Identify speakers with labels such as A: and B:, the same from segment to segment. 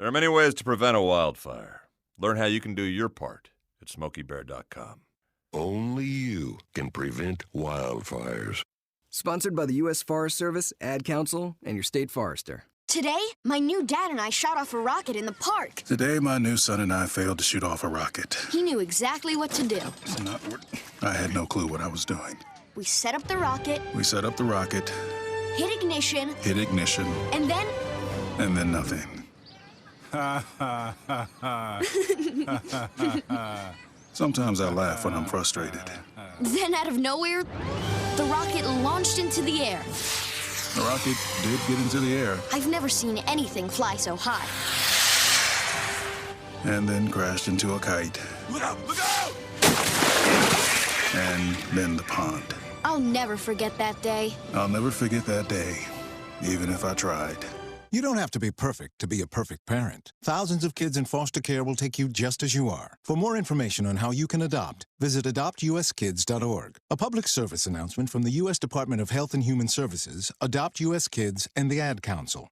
A: There are many ways to prevent a wildfire. Learn how you can do your part at SmokeyBear.com.
B: Only you can prevent wildfires.
C: Sponsored by the U.S. Forest Service, Ad Council, and your state forester.
D: Today, my new dad and I shot off a rocket in the park.
E: Today, my new son and I failed to shoot off a rocket.
D: He knew exactly what to do.
E: I had no clue what I was doing.
D: We set up the rocket.
E: Hit ignition.
D: And then?
E: And then nothing. Sometimes I laugh when I'm frustrated.
D: Then out of nowhere, the rocket launched into the air.
E: The rocket did get into the air.
D: I've never seen anything fly so high.
E: And then crashed into a kite.
B: Look out! Look out!
E: And then the pond.
D: I'll never forget that day.
E: I'll never forget that day, even if I tried.
F: You don't have to be perfect to be a perfect parent. Thousands of kids in foster care will take you just as you are. For more information on how you can adopt, visit adoptuskids.org. A public service announcement from the U.S. Department of Health and Human Services, Adopt U.S. Kids, and the Ad Council.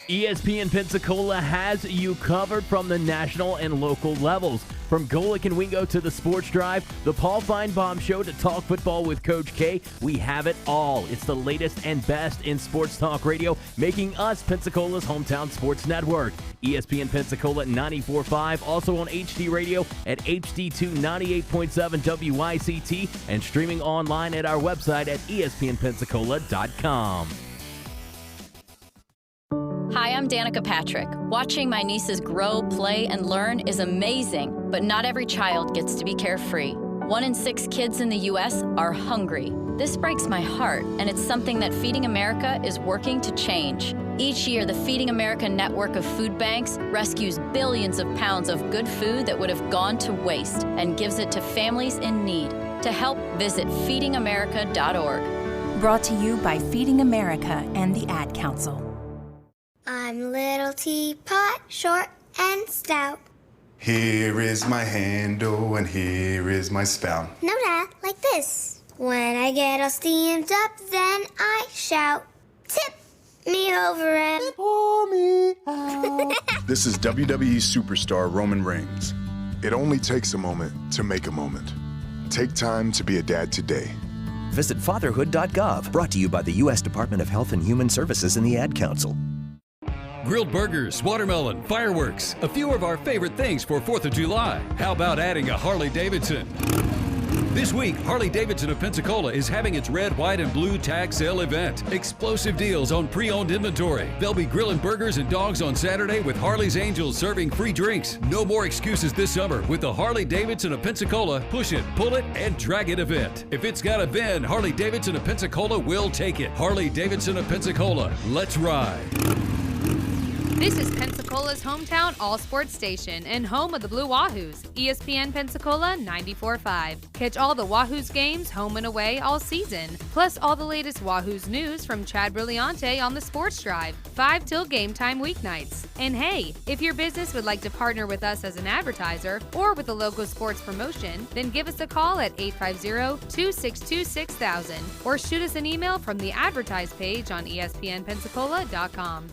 G: ESPN Pensacola has you covered from the national and local levels. From Golick and Wingo to the Sports Drive, the Paul Feinbaum Show to Talk Football with Coach K, we have it all. It's the latest and best in sports talk radio, making us Pensacola's hometown sports network. ESPN Pensacola 94.5, also on HD Radio at HD2 98.7 WYCT, and streaming online at our website at ESPNpensacola.com.
H: Hi, I'm Danica Patrick. Watching my nieces grow, play, and learn is amazing, but not every child gets to be carefree. 1 in 6 kids in the U.S. are hungry. This breaks my heart, and it's something that Feeding America is working to change. Each year, the Feeding America network of food banks rescues billions of pounds of good food that would have gone to waste and gives it to families in need. To help, visit feedingamerica.org.
I: Brought to you by Feeding America and the Ad Council.
J: I'm little teapot, short and stout.
K: Here is my handle and here is my spout.
J: No, Dad, like this. When I get all steamed up, then I shout, tip me over and pour me out.
L: This is WWE superstar Roman Reigns. It only takes a moment to make a moment. Take time to be a dad today.
M: Visit fatherhood.gov, brought to you by the U.S. Department of Health and Human Services and the Ad Council.
N: Grilled burgers, watermelon, fireworks, a few of our favorite things for 4th of July. How about adding a Harley-Davidson? This week, Harley-Davidson of Pensacola is having its red, white, and blue tag sale event. Explosive deals on pre-owned inventory. They'll be grilling burgers and dogs on Saturday with Harley's Angels serving free drinks. No more excuses this summer with the Harley-Davidson of Pensacola push it, pull it, and drag it event. If it's got a VIN, Harley-Davidson of Pensacola will take it. Harley-Davidson of Pensacola. Let's ride.
O: This is Pensacola's hometown all-sports station and home of the Blue Wahoos, ESPN Pensacola 94.5. Catch all the Wahoos games home and away all season, plus all the latest Wahoos news from Chad Brilliante on the Sports Drive, 5 till game time weeknights. And hey, if your business would like to partner with us as an advertiser or with a local sports promotion, then give us a call at 850-262-6000 or shoot us an email from the advertise page on ESPNpensacola.com.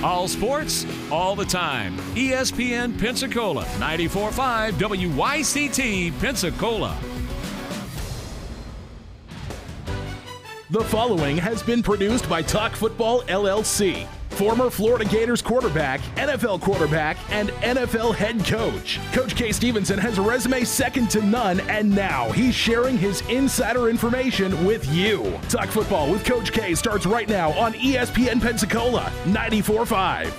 P: All sports, all the time. ESPN Pensacola, 94.5 WYCT Pensacola.
Q: The following has been produced by Talk Football LLC. Former Florida Gators quarterback, NFL quarterback, and NFL head coach. Coach K. Stevenson has a resume second to none, and now he's sharing his insider information with you. Talk Football with Coach K starts right now on ESPN Pensacola 94.5.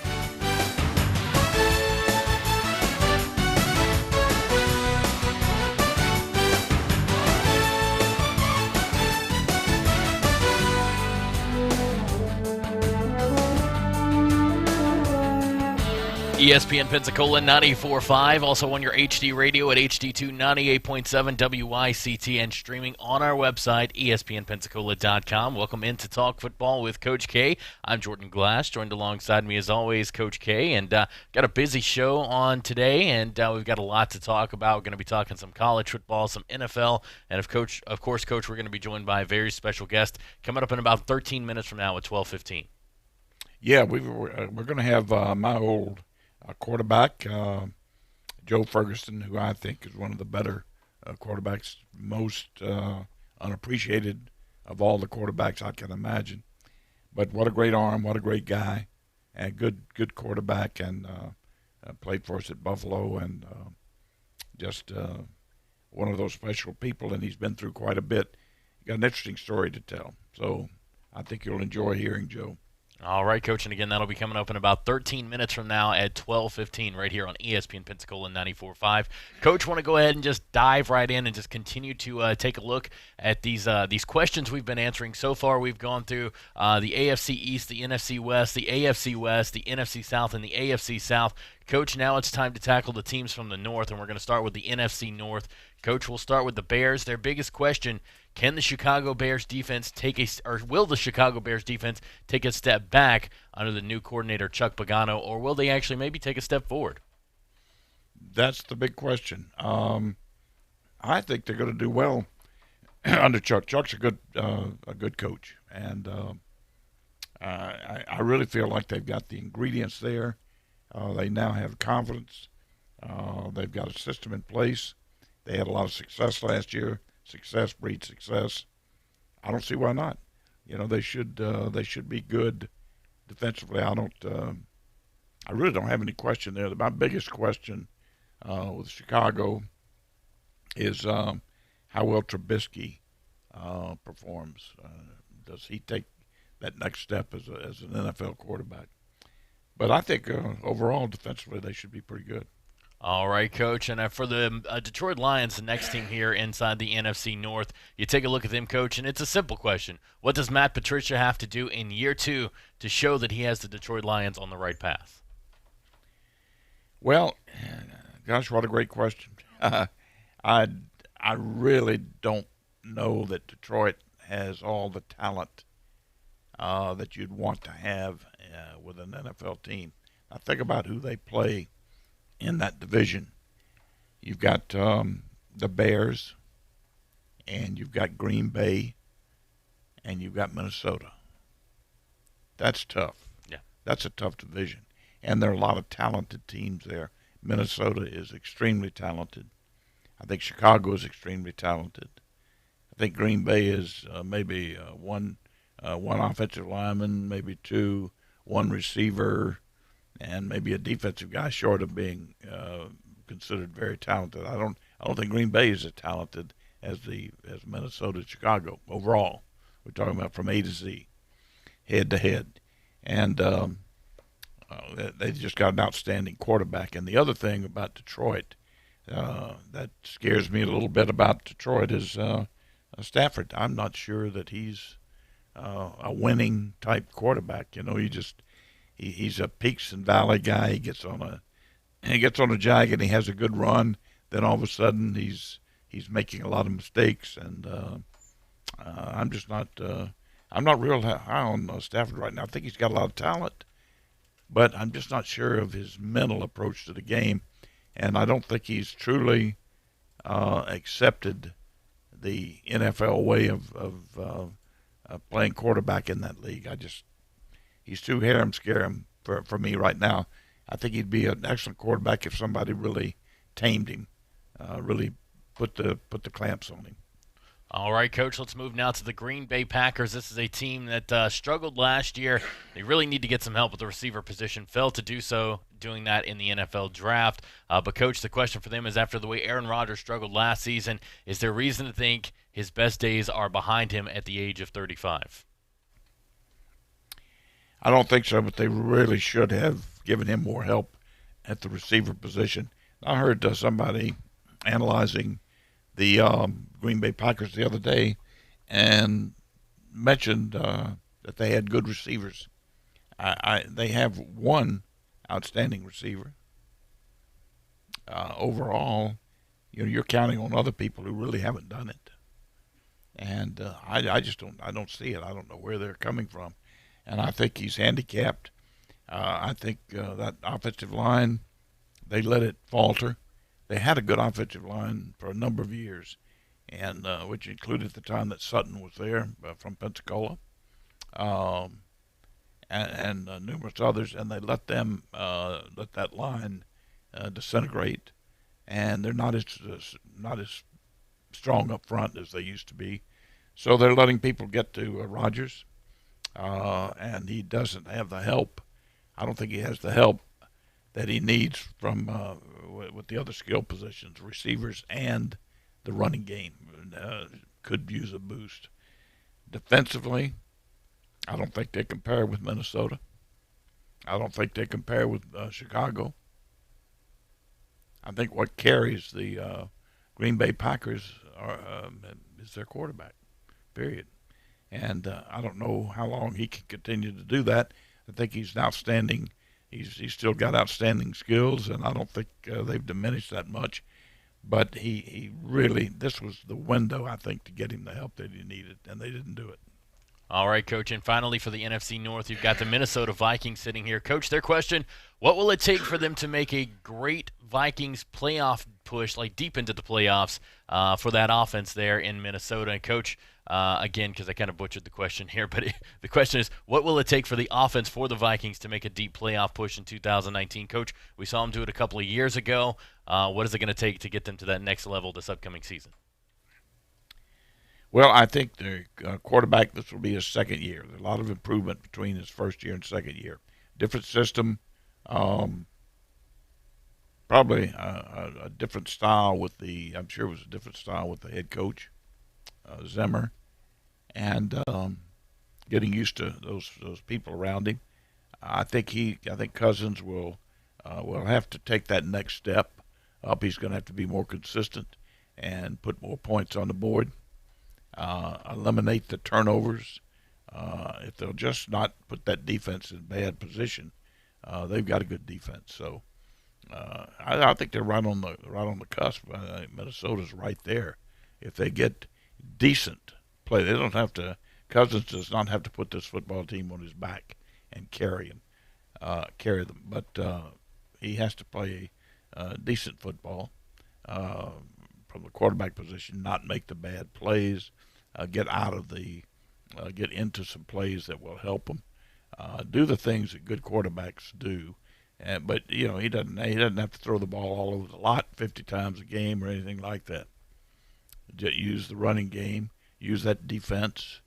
R: ESPN Pensacola 94.5, also on your HD radio at HD2 98.7 WYCT and streaming on our website, ESPNpensacola.com. Welcome into Talk Football with Coach K. I'm Jordan Glass, joined alongside me as always, Coach K, and got a busy show on today, and we've got a lot to talk about. We're going to be talking some college football, some NFL, and of course, Coach, we're going to be joined by a very special guest coming up in about 13 minutes from now at 12:15.
S: Yeah, we're going to have my old quarterback, Joe Ferguson, who I think is one of the better quarterbacks, most unappreciated of all the quarterbacks I can imagine. But what a great arm, what a great guy, and good quarterback, and played for us at Buffalo, and just one of those special people, and he's been through quite a bit. Got an interesting story to tell, so I think you'll enjoy hearing Joe.
R: All right, Coach, and again, that'll be coming up in about 13 minutes from now at 12:15 right here on ESPN Pensacola 94.5. Coach, want to go ahead and just dive right in and just continue to take a look at these questions we've been answering so far. We've gone through the AFC East, the NFC West, the AFC West, the NFC South, and the AFC South. Coach, now it's time to tackle the teams from the North, and we're going to start with the NFC North. Coach, we'll start with the Bears. Their biggest question: can the Chicago Bears defense will the Chicago Bears defense take a step back under the new coordinator Chuck Pagano, or will they actually maybe take a step forward?
S: That's the big question. I think they're going to do well under Chuck. Chuck's a good coach, and I really feel like they've got the ingredients there. They now have confidence. They've got a system in place. They had a lot of success last year. Success breeds success. I don't see why not. They should be good defensively. I really don't have any question there. My biggest question with Chicago is how well Trubisky performs. Does he take that next step as an NFL quarterback? But I think overall defensively they should be pretty good.
R: All right, Coach. And for the Detroit Lions, the next team here inside the NFC North, you take a look at them, Coach, and it's a simple question. What does Matt Patricia have to do in year 2 to show that he has the Detroit Lions on the right path?
S: Well, gosh, what a great question. I really don't know that Detroit has all the talent that you'd want to have with an NFL team. Now, think about who they play in that division. You've got the Bears, and you've got Green Bay, and you've got Minnesota. That's tough.
R: Yeah.
S: That's a tough division. And there are a lot of talented teams there. Minnesota is extremely talented. I think Chicago is extremely talented. I think Green Bay is maybe one offensive lineman, maybe 2, 1 receiver, and maybe a defensive guy short of being considered very talented. I don't think Green Bay is as talented as Minnesota and Chicago overall. We're talking about from A to Z, head to head. And they just got an outstanding quarterback. And the other thing about Detroit that scares me a little bit about Detroit is Stafford. I'm not sure that he's a winning type quarterback. He's a peaks and valley guy. He gets on a jag and he has a good run. Then all of a sudden he's making a lot of mistakes, and I'm not real high on Stafford right now. I think he's got a lot of talent, but I'm just not sure of his mental approach to the game, and I don't think he's truly accepted the NFL way of playing quarterback in that league. He's too harem-scarum for me right now. I think he'd be an excellent quarterback if somebody really tamed him, really put the clamps on him.
R: All right, Coach, let's move now to the Green Bay Packers. This is a team that struggled last year. They really need to get some help with the receiver position. Failed to do so doing that in the NFL draft. But, Coach, the question for them is, after the way Aaron Rodgers struggled last season, is there reason to think his best days are behind him at the age of 35?
S: I don't think so, but they really should have given him more help at the receiver position. I heard somebody analyzing the Green Bay Packers the other day and mentioned that they had good receivers. They have one outstanding receiver. Overall, you're counting on other people who really haven't done it. And I just don't see it. I don't know where they're coming from. And I think he's handicapped. I think that offensive line, they let it falter. They had a good offensive line for a number of years, and which included the time that Sutton was there from Pensacola. and numerous others, and they let that line disintegrate, and they're not as strong up front as they used to be. So they're letting people get to Rodgers, and he doesn't have the help. I don't think he has the help that he needs from with the other skill positions, receivers and the running game. Could use a boost. Defensively, I don't think they compare with Minnesota. I don't think they compare with Chicago. I think what carries the Green Bay Packers is their quarterback, period. And I don't know how long he can continue to do that. I think he's outstanding. He's still got outstanding skills, and I don't think they've diminished that much. But he really, this was the window, I think, to get him the help that he needed, and they didn't do it.
R: All right, Coach, and finally for the NFC North, you've got the Minnesota Vikings sitting here. Coach, their question, what will it take for them to make a great Vikings playoff push, like deep into the playoffs, for that offense there in Minnesota? And, Coach, again, because I kind of butchered the question here, but the question is, what will it take for the offense for the Vikings to make a deep playoff push in 2019? Coach, we saw them do it a couple of years ago. What is it going to take to get them to that next level this upcoming season?
S: Well, I think the quarterback, this will be his second year. There's a lot of improvement between his first year and second year. Different system, probably a different style with I'm sure it was a different style with the head coach, Zimmer, and getting used to those people around him. I think Cousins will have to take that next step up. He's going to have to be more consistent and put more points on the board. Eliminate the turnovers. If they'll just not put that defense in bad position, they've got a good defense. So I think they're right on the cusp. Minnesota's right there. If they get decent play, they don't have to. Cousins does not have to put this football team on his back and carry them. But he has to play decent football from the quarterback position, not make the bad plays, get into some plays that will help them, do the things that good quarterbacks do. But he doesn't have to throw the ball all over the lot 50 times a game or anything like that. Just use the running game, use that defense,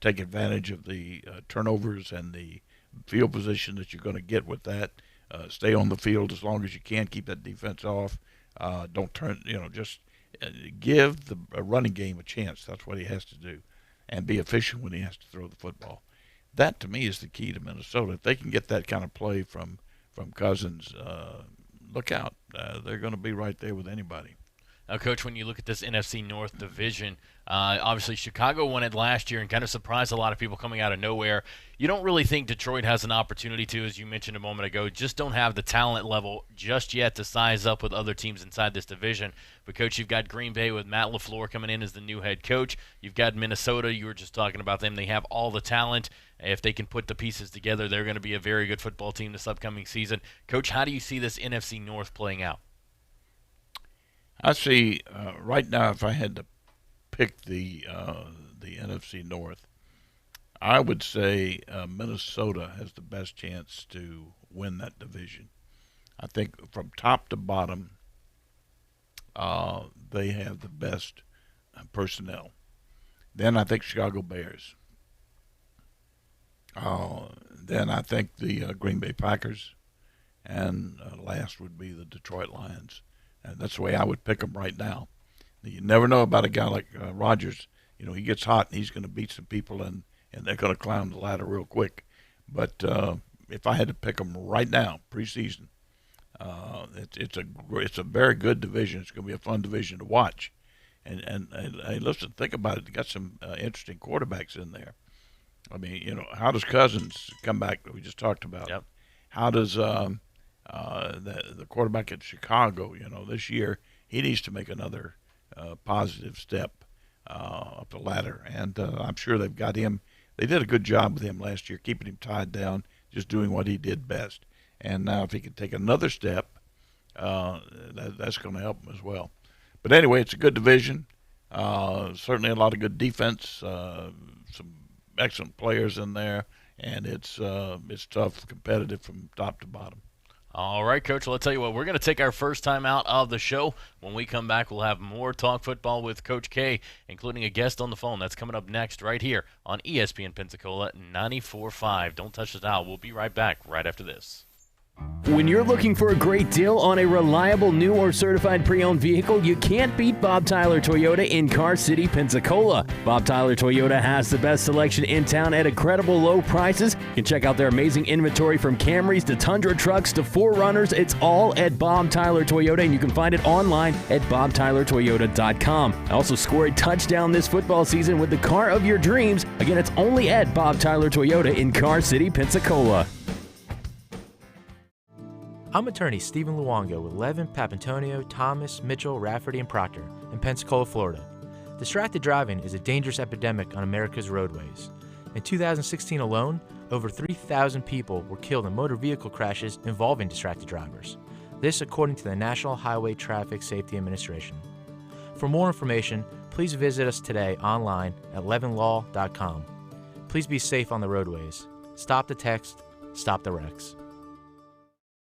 S: take advantage of the turnovers and the field position that you're going to get with that. Stay on the field as long as you can. Keep that defense off. Don't turn. Just give the running game a chance. That's what he has to do, and be efficient when he has to throw the football. That to me is the key to Minnesota. If they can get that kind of play from Cousins, look out. They're going to be right there with anybody.
R: Now, Coach, when you look at this NFC North division, obviously Chicago won it last year and kind of surprised a lot of people coming out of nowhere. You don't really think Detroit has an opportunity to, as you mentioned a moment ago, just don't have the talent level just yet to size up with other teams inside this division. But, Coach, you've got Green Bay with Matt LaFleur coming in as the new head coach. You've got Minnesota. You were just talking about them. They have all the talent. If they can put the pieces together, they're going to be a very good football team this upcoming season. Coach, how do you see this NFC North playing out?
S: I see right now, if I had to pick the NFC North, I would say Minnesota has the best chance to win that division. I think from top to bottom, they have the best personnel. Then I think Chicago Bears. Then I think the Green Bay Packers, and last would be the Detroit Lions. And that's the way I would pick them right now. You never know about a guy like Rodgers. He gets hot and he's going to beat some people, and they're going to climb the ladder real quick. But if I had to pick them right now, preseason, it's a very good division. It's going to be a fun division to watch. And hey, listen, think about it. You got some interesting quarterbacks in there. I mean, how does Cousins come back that we just talked about?
R: Yep.
S: How does the quarterback at Chicago, this year, he needs to make another positive step up the ladder. And I'm sure they've got him. They did a good job with him last year, keeping him tied down, just doing what he did best. And now if he can take another step, that's going to help him as well. But anyway, it's a good division. Certainly a lot of good defense, some excellent players in there, and it's tough, competitive from top to bottom.
R: All right, Coach, well, I'll tell you what, we're going to take our first time out of the show. When we come back, we'll have more Talk Football with Coach K, including a guest on the phone. That's coming up next right here on ESPN Pensacola 94.5. Don't touch the dial. We'll be right back right after this.
G: When you're looking for a great deal on a reliable new or certified pre-owned vehicle, you can't beat Bob Tyler Toyota in Car City, Pensacola. Bob Tyler Toyota has the best selection in town at incredible low prices. You can check out their amazing inventory from Camrys to Tundra trucks to 4Runners. It's all at Bob Tyler Toyota, and you can find it online at bobtylertoyota.com. Also score a touchdown this football season with the car of your dreams. Again, it's only at Bob Tyler Toyota in Car City, Pensacola.
T: I'm attorney Stephen Luongo with Levin, Papantonio, Thomas, Mitchell, Rafferty, and Proctor in Pensacola, Florida. Distracted driving is a dangerous epidemic on America's roadways. In 2016 alone, over 3,000 people were killed in motor vehicle crashes involving distracted drivers. This according to the National Highway Traffic Safety Administration. For more information, please visit us today online at levinlaw.com. Please be safe on the roadways. Stop the text, stop the wrecks.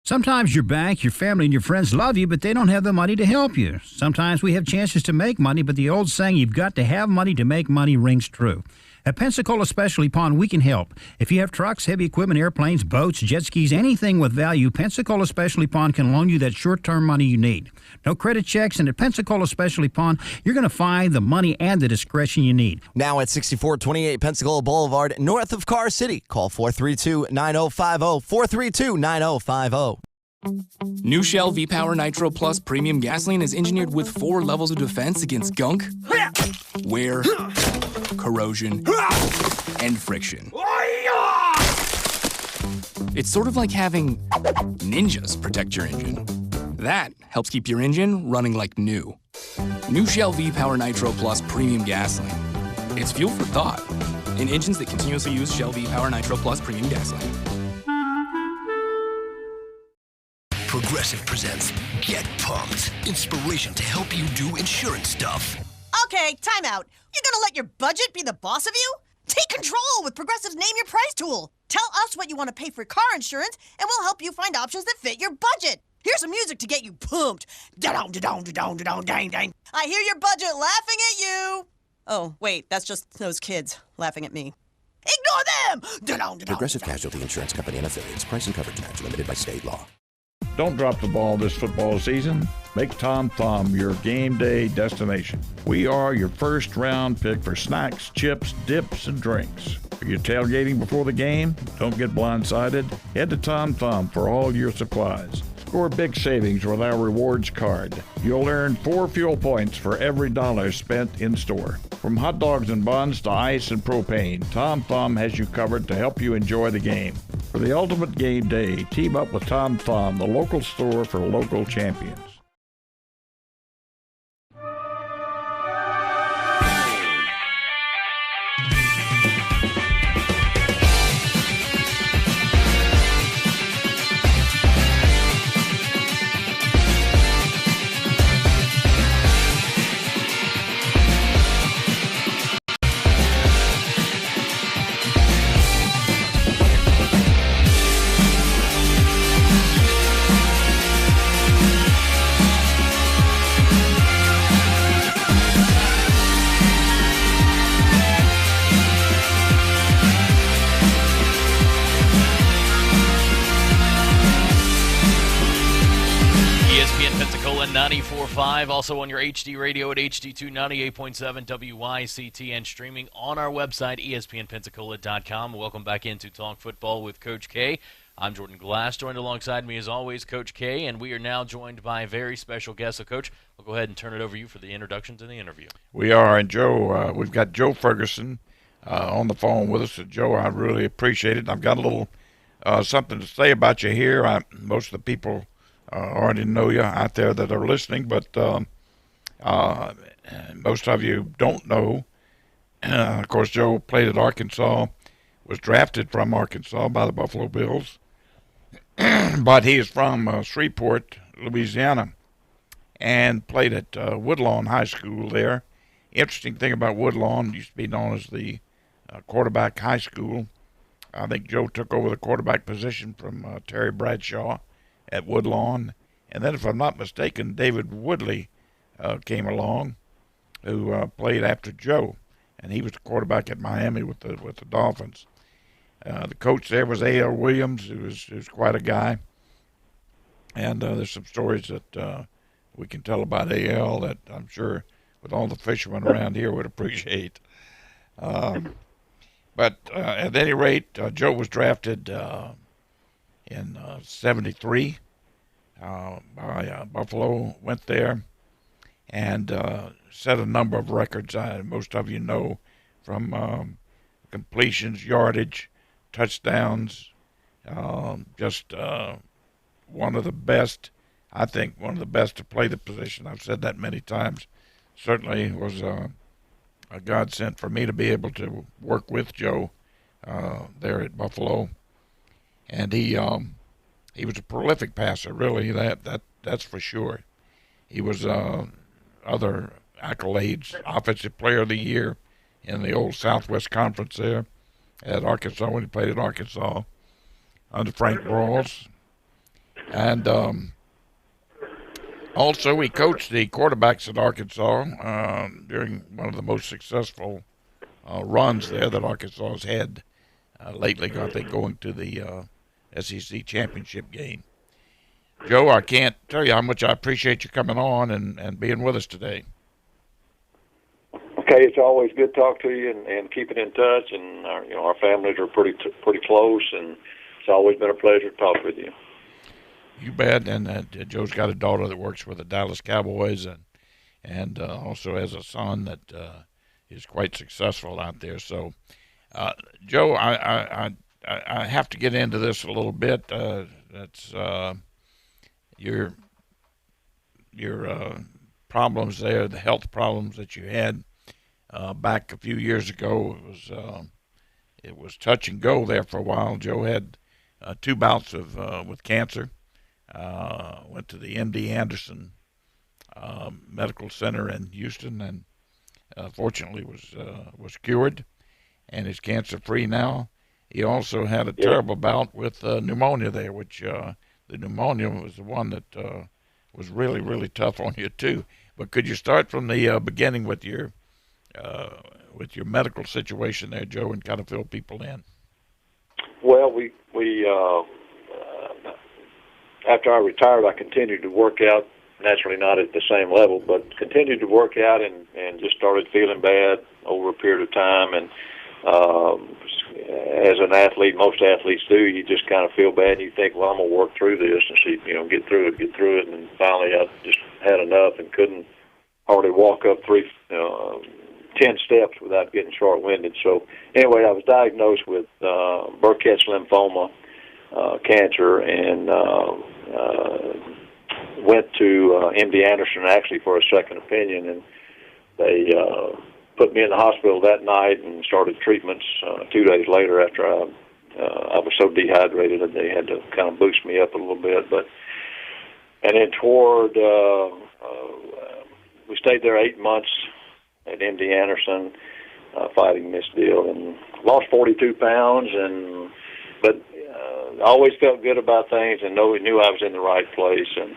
U: Sometimes your bank, your family, and your friends love you, but they don't have the money to help you. Sometimes we have chances to make money, but the old saying, you've got to have money to make money, rings true. At Pensacola Specialty Pond, we can help. If you have trucks, heavy equipment, airplanes, boats, jet skis, anything with value, Pensacola Specialty Pond can loan you that short-term money you need. No credit checks, and at Pensacola Specialty Pond, you're going to find the money and the discretion you need.
V: Now at 6428 Pensacola Boulevard, north of Car City. Call 432-9050, 432-9050.
W: New Shell V-Power Nitro Plus Premium Gasoline is engineered with 4 levels of defense against gunk, wear, corrosion, and friction. It's sort of like having ninjas protect your engine. That helps keep your engine running like new. New Shell V-Power Nitro Plus Premium Gasoline. It's fuel for thought in engines that continuously use Shell V-Power Nitro Plus Premium Gasoline.
X: Progressive presents Get Pumped. Inspiration to help you do insurance stuff.
Y: Okay, time out. You're gonna let your budget be the boss of you? Take control with Progressive's Name Your Price tool. Tell us what you want to pay for car insurance, and we'll help you find options that fit your budget. Here's some music to get you pumped. Da-dong, da-dong, da-dong, da-dong, dang, dang. I hear your budget laughing at you. Oh, wait, that's just those kids laughing at me. Ignore them! Da-dong, da-dong,
X: Progressive Casualty Insurance Company and affiliates. Price and coverage match limited by state law.
S: Don't drop the ball this football season. Make Tom Thumb your game day destination. We are your first round pick for snacks, chips, dips, and drinks. Are you tailgating before the game? Don't get blindsided. Head to Tom Thumb for all your supplies. Score big savings with our rewards card. You'll earn 4 fuel points for every $1 spent in store. From hot dogs and buns to ice and propane, Tom Thumb has you covered to help you enjoy the game. For the ultimate game day, team up with Tom Thumb, the local store for local champions.
R: ESPN Pensacola 94.5, also on your HD radio at HD2 98.7 WYCT, and streaming on our website, ESPNpensacola.com. Welcome back into Talk Football with Coach K. I'm Jordan Glass, joined alongside me as always, Coach K, and we are now joined by a very special guest. So, Coach, I'll go ahead and turn it over to you for the introduction to the interview.
S: We are, and Joe, we've got Joe Ferguson on the phone with us. So, Joe, I really appreciate it. I've got a little something to say about you here. Most of the people already know you out there that are listening, but most of you don't know. Of course, Joe played at Arkansas, was drafted from Arkansas by the Buffalo Bills, but he is from Shreveport, Louisiana, and played at Woodlawn High School there. Interesting thing about Woodlawn, used to be known as the quarterback high school. I think Joe took over the quarterback position from Terry Bradshaw at Woodlawn. And then, if I'm not mistaken, David Woodley came along, who played after Joe, and he was the quarterback at Miami with the Dolphins. The coach there was A.L. Williams, who was quite a guy. And there's some stories that we can tell about A.L. that I'm sure with all the fishermen around here would appreciate. But at any rate, Joe was drafted in 73 by Buffalo, went there, and set a number of records. Most of you know, from completions, yardage, touchdowns, just one of the best, I think one of the best to play the position. I've said that many times. Certainly was a godsend for me to be able to work with Joe there at Buffalo. And he was a prolific passer, really, that's for sure. He was other accolades, Offensive Player of the Year in the old Southwest Conference there at Arkansas when he played at Arkansas under Frank Broyles. And also he coached the quarterbacks at Arkansas during one of the most successful runs there that Arkansas has had lately, I think, going to the SEC championship game. Joe, I can't tell you how much I appreciate you coming on and being with us today.
A: Okay, it's always good to talk to you and keeping in touch, and our families are pretty close, and it's always been a pleasure to talk with you.
S: You bet. And Joe's got a daughter that works for the Dallas Cowboys, and also has a son that is quite successful out there. So, Joe, I have to get into this a little bit. That's your problems there, the health problems that you had back a few years ago. It was touch and go there for a while. Joe had 2 bouts with cancer. Went to the MD Anderson Medical Center in Houston, and fortunately was cured, and is cancer free now. He also had a terrible bout with pneumonia there, which the pneumonia was the one that was really, really tough on you too. But could you start from the beginning with your medical situation there, Joe, and kind of fill people in?
A: Well, we after I retired, I continued to work out, naturally not at the same level, but continued to work out and just started feeling bad over a period of time. And as an athlete, most athletes do, you just kind of feel bad and you think, well, I'm going to work through this and see, get through it. And finally I just had enough and couldn't hardly walk up 10 steps without getting short-winded. So anyway, I was diagnosed with Burkitt's lymphoma, cancer, and went to MD Anderson actually for a second opinion, and they put me in the hospital that night and started treatments 2 days later after I was so dehydrated that they had to kind of boost me up a little bit. And then toward we stayed there 8 months at MD Anderson fighting this deal, and lost 42 pounds, but always felt good about things and knew I was in the right place, and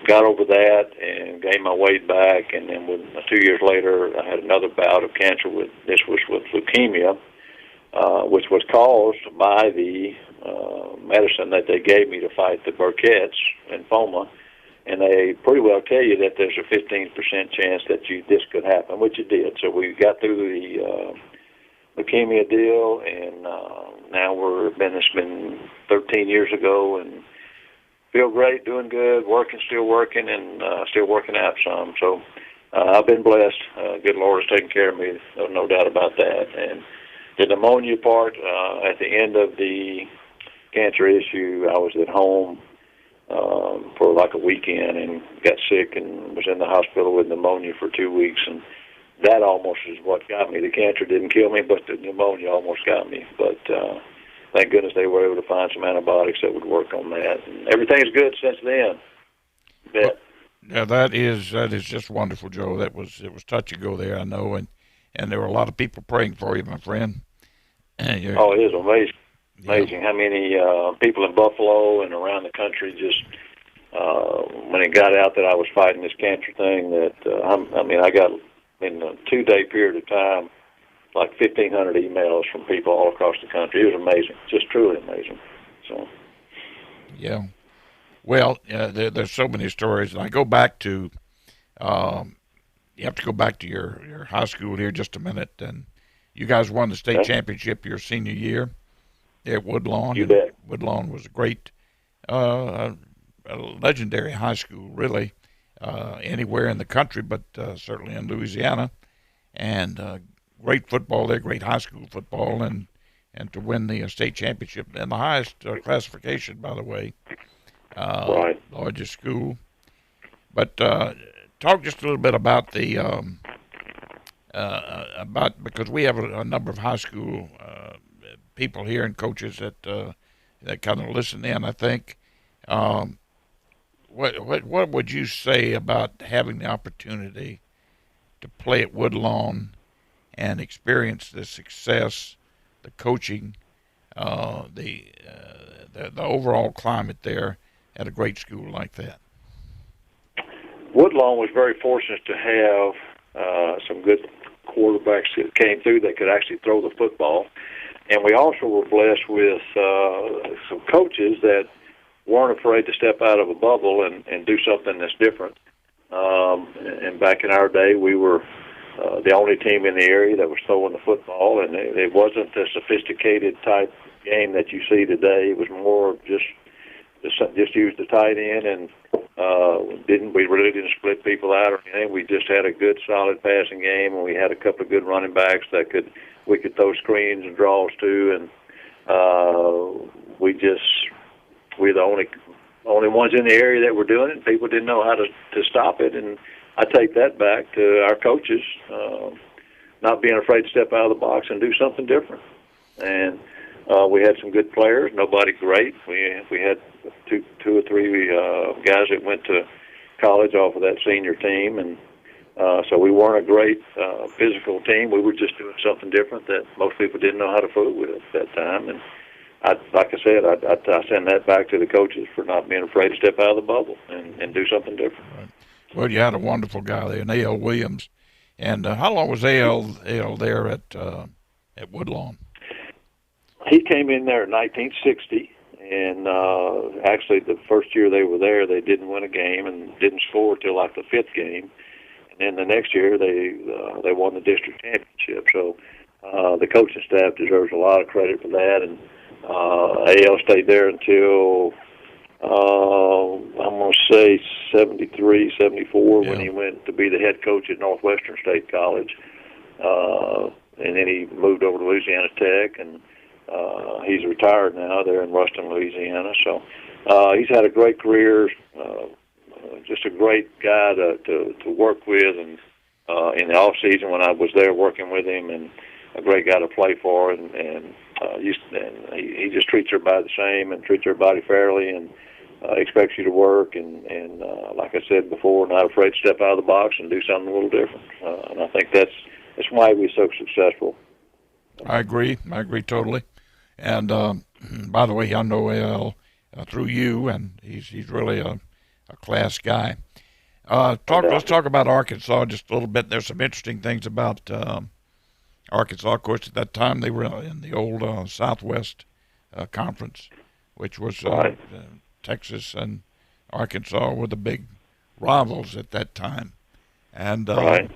A: got over that and gained my weight back. And then 2 years later, I had another bout of cancer. This was with leukemia, which was caused by the medicine that they gave me to fight the Burkitt's lymphoma. And they pretty well tell you that there's a 15% chance that this could happen, which it did. So we got through the leukemia deal, and now it's been 13 years ago, and feel great, doing good, still working, and still working out some. So I've been blessed. Good Lord has taken care of me, no doubt about that. And the pneumonia part, at the end of the cancer issue, I was at home for like a weekend and got sick and was in the hospital with pneumonia for 2 weeks, and that almost is what got me. The cancer didn't kill me, but the pneumonia almost got me. But thank goodness they were able to find some antibiotics that would work on that. And everything's good since then.
S: Well, yeah, that is just wonderful, Joe. It was touch and go there, I know, and there were a lot of people praying for you, my friend.
A: Oh, it is amazing. Amazing how many people in Buffalo and around the country just, when it got out that I was fighting this cancer thing, that I got in a 2-day period of time like 1,500 emails from people all across the country. It was amazing, just truly amazing. So,
S: yeah. Well, there's so many stories, and I go back to. You have to go back to your high school here just a minute, and you guys won the state championship your senior year at Woodlawn.
A: You bet.
S: Woodlawn was a great, a legendary high school, really, anywhere in the country, but certainly in Louisiana, and great football there, great high school football, and to win the state championship and the highest classification, by the way,
A: right,
S: largest school. But talk just a little bit about the because we have a number of high school people here and coaches that kind of listen in. I think. What would you say about having the opportunity to play at Woodlawn and experience the success, the coaching, the overall climate there at a great school like that?
A: Woodlawn was very fortunate to have some good quarterbacks that came through that could actually throw the football. And we also were blessed with some coaches that weren't afraid to step out of a bubble and do something that's different. And back in our day, we were the only team in the area that was throwing the football, and it wasn't the sophisticated type game that you see today. It was more just use the tight end, and we really didn't split people out or anything. We just had a good, solid passing game, and we had a couple of good running backs that we could throw screens and draws to, and we're the only ones in the area that were doing it, and people didn't know how to stop it. And I take that back to our coaches not being afraid to step out of the box and do something different. And we had some good players, nobody great. We had two or three guys that went to college off of that senior team, and so we weren't a great physical team. We were just doing something different that most people didn't know how to fool with at that time. And like I said, I send that back to the coaches for not being afraid to step out of the bubble and do something different.
S: Right. Well, you had a wonderful guy there, and A.L. Williams. And how long was A.L. there at Woodlawn?
A: He came in there in 1960, and actually the first year they were there, they didn't win a game and didn't score till like the 5th game. And then the next year they won the district championship. So the coaching staff deserves a lot of credit for that. And A.L. stayed there until I'm going to say 73, 74 when he went to be the head coach at Northwestern State College. And then he moved over to Louisiana Tech, and he's retired now. They're in Ruston, Louisiana. So he's had a great career, just a great guy to work with, and in the off season when I was there working with him, and a great guy to play for, and he just treats everybody the same and treats everybody fairly, and expects you to work, and like I said before, not afraid to step out of the box and do something a little different. And I think that's why we're so successful.
S: I agree totally. And by the way, I know A.L. Through you, and he's really a class guy. Let's talk about Arkansas just a little bit. There's some interesting things about Arkansas. Of course, at that time they were in the old Southwest Conference, which was Texas and Arkansas were the big rivals at that time. And I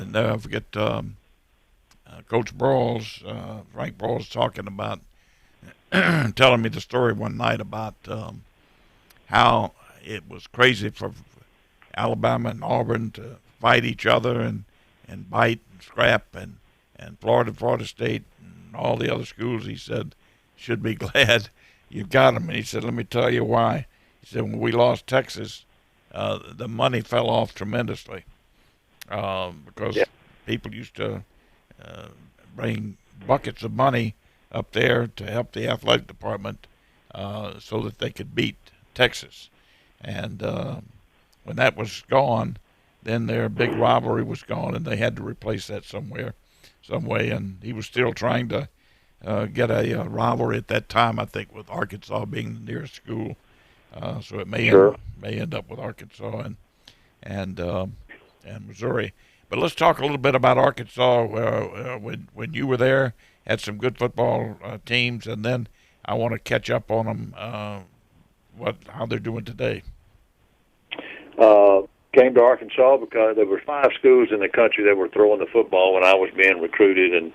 S: never forget Coach Brawls, Frank Brawls, talking about telling me the story one night about how it was crazy for Alabama and Auburn to fight each other and bite and scrap, and Florida State and all the other schools, he said, should be glad you've got them. And he said, let me tell you why. He said, when we lost Texas, the money fell off tremendously because people used to bring buckets of money up there to help the athletic department so that they could beat Texas. And when that was gone, then their big rivalry was gone, and they had to replace that some way. And he was still trying to get a rivalry at that time, I think, with Arkansas being the nearest school. So it may end up with Arkansas and Missouri. But let's talk a little bit about Arkansas. When you were there, had some good football teams, and then I want to catch up on them. How they're doing today.
A: Came to Arkansas because there were 5 schools in the country that were throwing the football when I was being recruited, and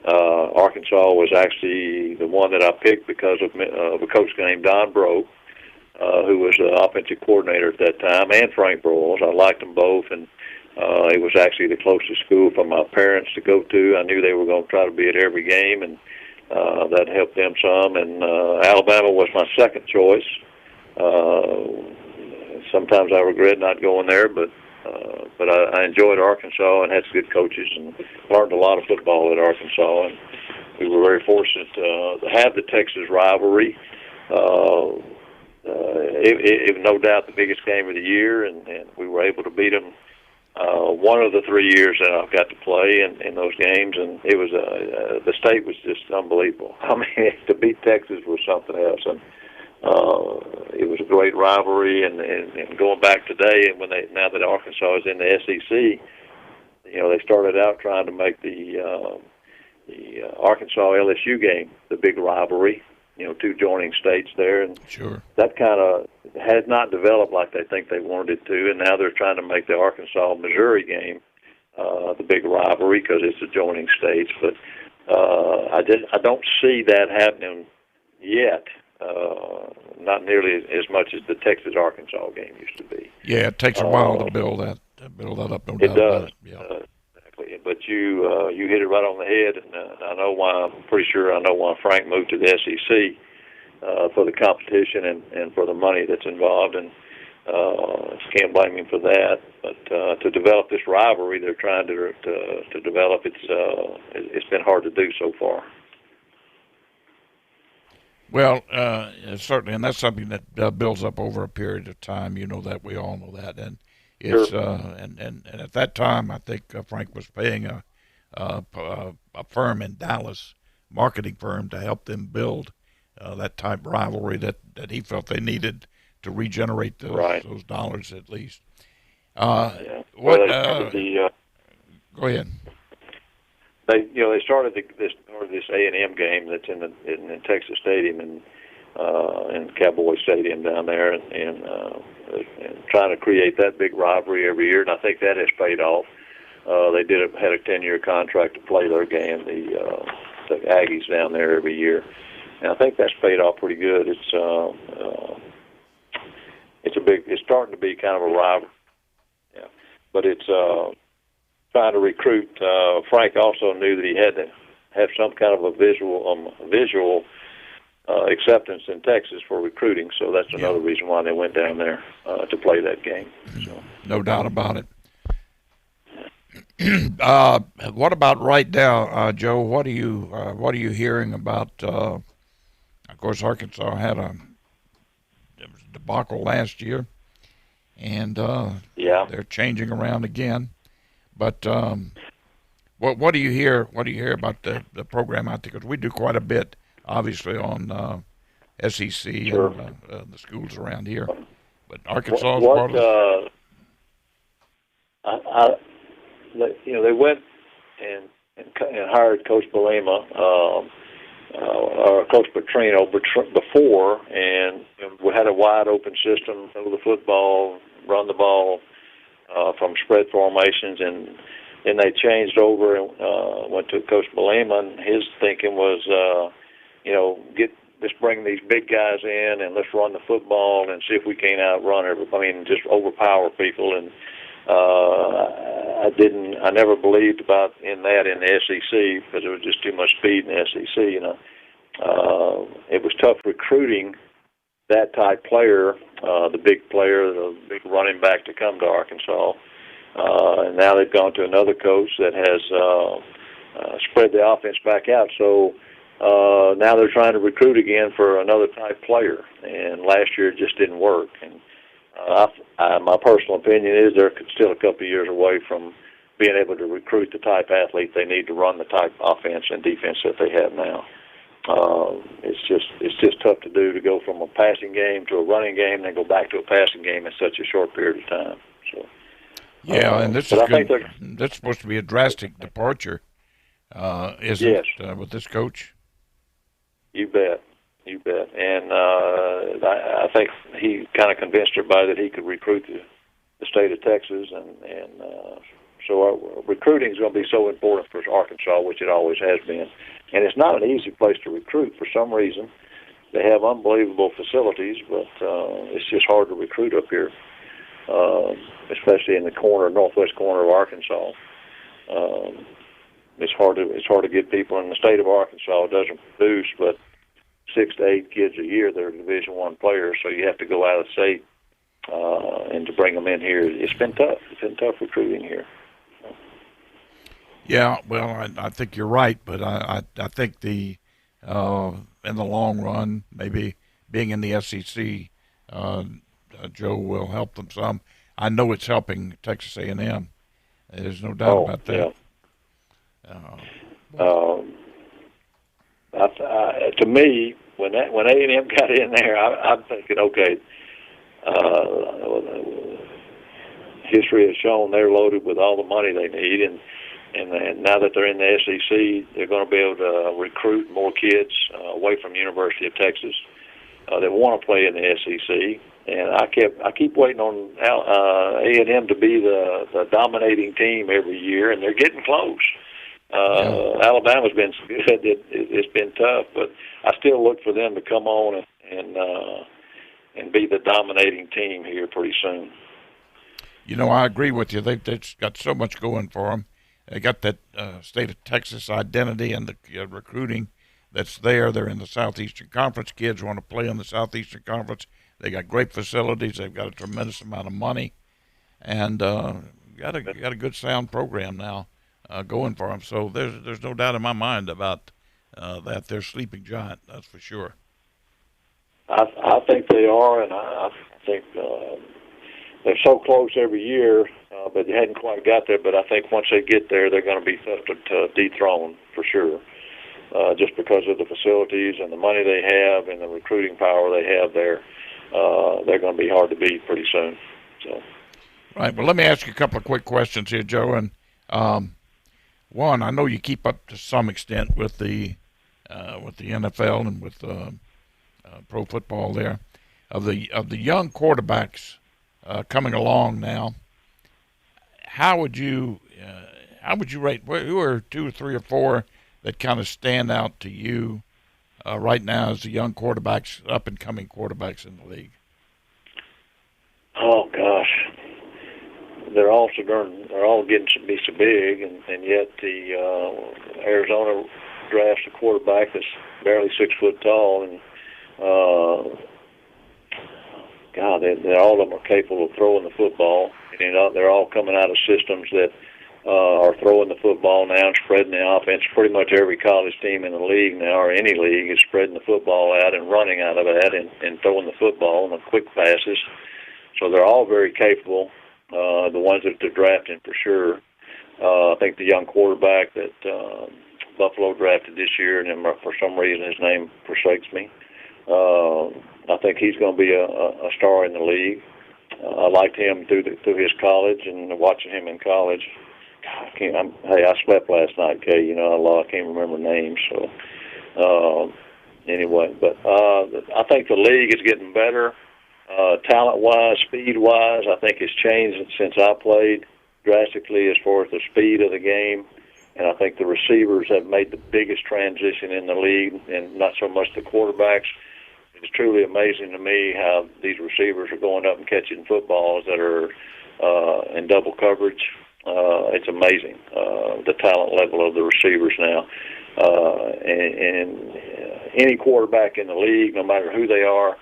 A: Arkansas was actually the one that I picked because of a coach named Don Bro, who was the offensive coordinator at that time, and Frank Broyles. I liked them both, and it was actually the closest school for my parents to go to. I knew they were going to try to be at every game, and that helped them some. And Alabama was my second choice. Sometimes I regret not going there, but I enjoyed Arkansas and had some good coaches and learned a lot of football at Arkansas. And we were very fortunate to have the Texas rivalry. It was no doubt the biggest game of the year, and we were able to beat them one of the 3 years that I've got to play in those games, and it was the state was just unbelievable. I mean, to beat Texas was something else, and it was a great rivalry. And going back today, and now that Arkansas is in the SEC, they started out trying to make the Arkansas LSU game the big rivalry. 2 joining states there, and that kind of has not developed like they think they wanted it to, and now they're trying to make the Arkansas-Missouri game the big rivalry because it's the joining states. But I don't see that happening yet. Not nearly as much as the Texas-Arkansas game used to be.
S: Yeah, it takes a while to build that up. No doubt
A: does.
S: about it. Yeah.
A: Exactly. But you hit it right on the head, and I know why. I'm pretty sure I know why Frank moved to the SEC for the competition and for the money that's involved, and can't blame him for that. But to develop this rivalry they're trying to develop, it's been hard to do so far.
S: Well, certainly, and that's something that builds up over a period of time. You know that, we all know that, and it's and at that time, I think Frank was paying a firm in Dallas, marketing firm, to help them build that type of rivalry that he felt they needed to regenerate those dollars at least. Go ahead.
A: They started this A&M game that's in Texas Stadium and Cowboy Stadium down there, and trying to create that big rivalry every year, and I think that has paid off. They had a 10-year contract to play their game, the Aggies down there every year, and I think that's paid off pretty good. It's starting to be kind of a rivalry, but it's trying to recruit. Frank also knew that he had to have some kind of a visual acceptance in Texas for recruiting, so that's another reason why they went down there to play that game. So.
S: No doubt about it. What about right now, Joe? What are you hearing about? Of course, Arkansas had a debacle last year, and they're changing around again. But what do you hear? What do you hear about the program out there? Because we do quite a bit, obviously, on SEC and the schools around here. But Arkansas is part of
A: they went and hired Coach Belema or Coach Petrino before, and we had a wide open system, throw the football, run the ball from spread formations, and then they changed over and went to Coach Belema, and his thinking was, let's bring these big guys in and let's run the football and see if we can't outrun everybody. I mean, just overpower people. And I never believed in the SEC because there was just too much speed in the SEC. It was tough recruiting that type player, the big player, the big running back, to come to Arkansas. And now they've gone to another coach that has spread the offense back out. So now they're trying to recruit again for another type player. And last year it just didn't work. And my personal opinion is they're still a couple of years away from being able to recruit the type athlete they need to run the type offense and defense that they have now. It's just tough to do, to go from a passing game to a running game and then go back to a passing game in such a short period of time. So
S: yeah, and this is good. That's supposed to be a drastic departure, isn't it, with this coach?
A: You bet. And I think he kind of convinced everybody that he could recruit the state of Texas, and so our recruiting is going to be so important for Arkansas, which it always has been. And it's not an easy place to recruit for some reason. They have unbelievable facilities, but it's just hard to recruit up here, especially in the northwest corner of Arkansas. It's hard to get people in the state of Arkansas. It doesn't produce but 6 to 8 kids a year that are Division I players, so you have to go out of state and to bring them in here. It's been tough. It's been tough recruiting here.
S: Yeah, well, I think you're right, but I think in the long run, maybe being in the SEC, Joe will help them some. I know it's helping Texas A&M. There's no doubt about that.
A: Yeah. To me, when A&M got in there, I'm thinking, okay, history has shown they're loaded with all the money they need, and now that they're in the SEC, they're going to be able to recruit more kids away from the University of Texas that want to play in the SEC. And I keep waiting on A&M to be the dominating team every year, and they're getting close. Alabama's been good. It's been tough, but I still look for them to come on and be the dominating team here pretty soon.
S: You know, I agree with you. They've got so much going for them. They got that state of Texas identity and the recruiting that's there. They're in the Southeastern Conference. Kids want to play in the Southeastern Conference. They got great facilities. They've got a tremendous amount of money, and got a good sound program now going for them. So there's no doubt in my mind about that. They're sleeping giant. That's for sure.
A: I think they are, and I think they're so close every year, but they hadn't quite got there. But I think once they get there, they're going to be tough to dethrone for sure, just because of the facilities and the money they have and the recruiting power they have there. They're going to be hard to beat pretty soon. So,
S: right. Well, let me ask you a couple of quick questions here, Joe. And one, I know you keep up to some extent with the NFL and with pro football there. Of the young quarterbacks coming along now, how would you rate? Who are 2 or 3 or 4 that kind of stand out to you right now as the young quarterbacks, up and coming quarterbacks in the league?
A: Oh gosh, they're all getting to be so big, and yet the Arizona drafts a quarterback that's barely 6 foot tall, and God, all of them are capable of throwing the football. And they're all coming out of systems that are throwing the football now and spreading the offense. Pretty much every college team in the league now, or any league, is spreading the football out and running out of that and throwing the football and the quick passes. So they're all very capable, the ones that they're drafting for sure. I think the young quarterback that Buffalo drafted this year, and for some reason his name forsakes me, I think he's going to be a star in the league. I liked him through his college, and watching him in college. God, I slept last night, Kay. You know, I can't remember names. So anyway, but I think the league is getting better, talent-wise, speed-wise. I think it's changed since I played drastically as far as the speed of the game, and I think the receivers have made the biggest transition in the league, and not so much the quarterbacks. It's truly amazing to me how these receivers are going up and catching footballs that are in double coverage. It's amazing, the talent level of the receivers now. And any quarterback in the league, no matter who they are,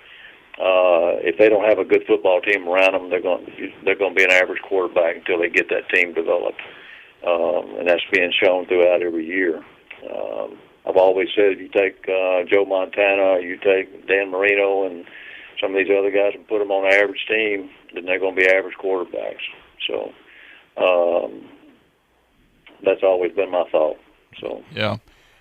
A: if they don't have a good football team around them, they're going to be an average quarterback until they get that team developed. And that's being shown throughout every year. I've always said if you take Joe Montana, you take Dan Marino and some of these other guys and put them on an average team, then they're going to be average quarterbacks. So that's always been my thought. So
S: yeah.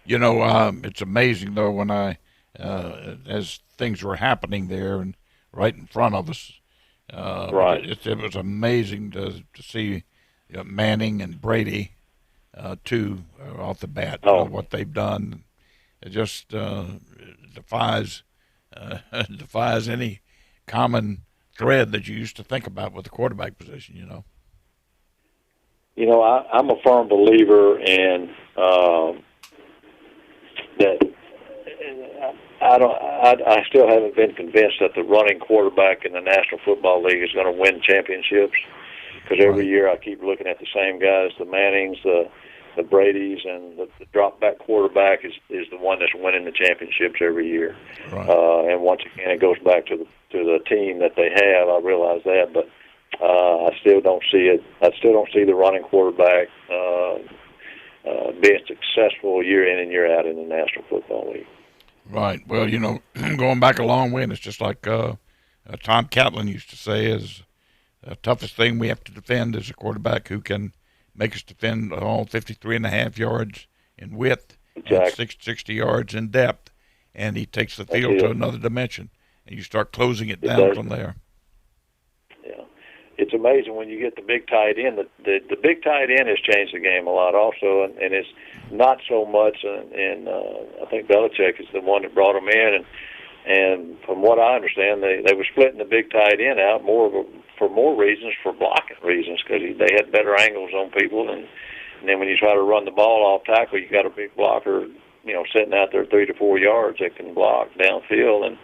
S: It's amazing though when as things were happening there and right in front of us.
A: Right.
S: It was amazing to see Manning and Brady, two off the bat. What they've done, it just defies any common thread that you used to think about with the quarterback position.
A: I'm a firm believer in that. I still haven't been convinced that the running quarterback in the National Football League is going to win championships, because every year I keep looking at the same guys, the Mannings, the Bradys, and the drop-back quarterback is the one that's winning the championships every year.
S: Right.
A: And once again, it goes back to the team that they have. I realize that, but I still don't see it. I still don't see the running quarterback being successful year in and year out in the National Football League.
S: Right. Well, going back a long way, and it's just like Tom Catlin used to say, is the toughest thing we have to defend is a quarterback who can make us defend all 53.5 yards in width and 60 yards in depth, and he takes the field to another dimension, and you start closing it down from there.
A: Yeah. It's amazing when you get the big tight end. The big tight end has changed the game a lot also, and it's not so much, and I think Belichick is the one that brought him in, and from what I understand, they were splitting the big tight end out for more reasons, for blocking reasons, because they had better angles on people, and then when you try to run the ball off tackle, you got a big blocker, sitting out there 3 to 4 yards that can block downfield, and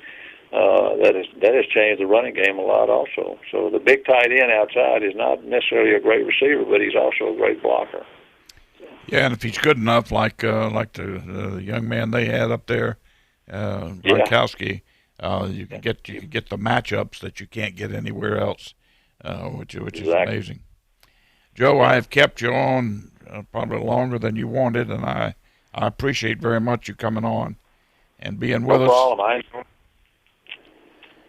A: that has changed the running game a lot also. So the big tight end outside is not necessarily a great receiver, but he's also a great blocker.
S: Yeah, and if he's good enough, like the young man they had up there, Gronkowski, you can get the matchups that you can't get anywhere else, which is amazing. Joe, I have kept you on probably longer than you wanted, and I appreciate very much you coming on and being with us.
A: No problem.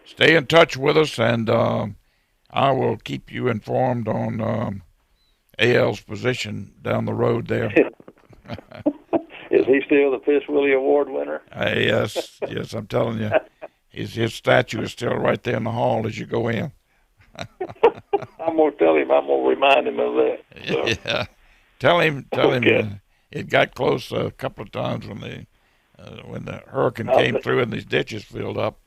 S: Stay in touch with us, and I will keep you informed on AL's position down the road there.
A: Is he still the Fish Willie Award winner?
S: Yes, I'm telling you. His statue is still right there in the hall as you go in.
A: I'm going to tell him. I'm going to remind him of that. So.
S: Yeah. Tell him it got close a couple of times when the hurricane came through and these ditches filled up.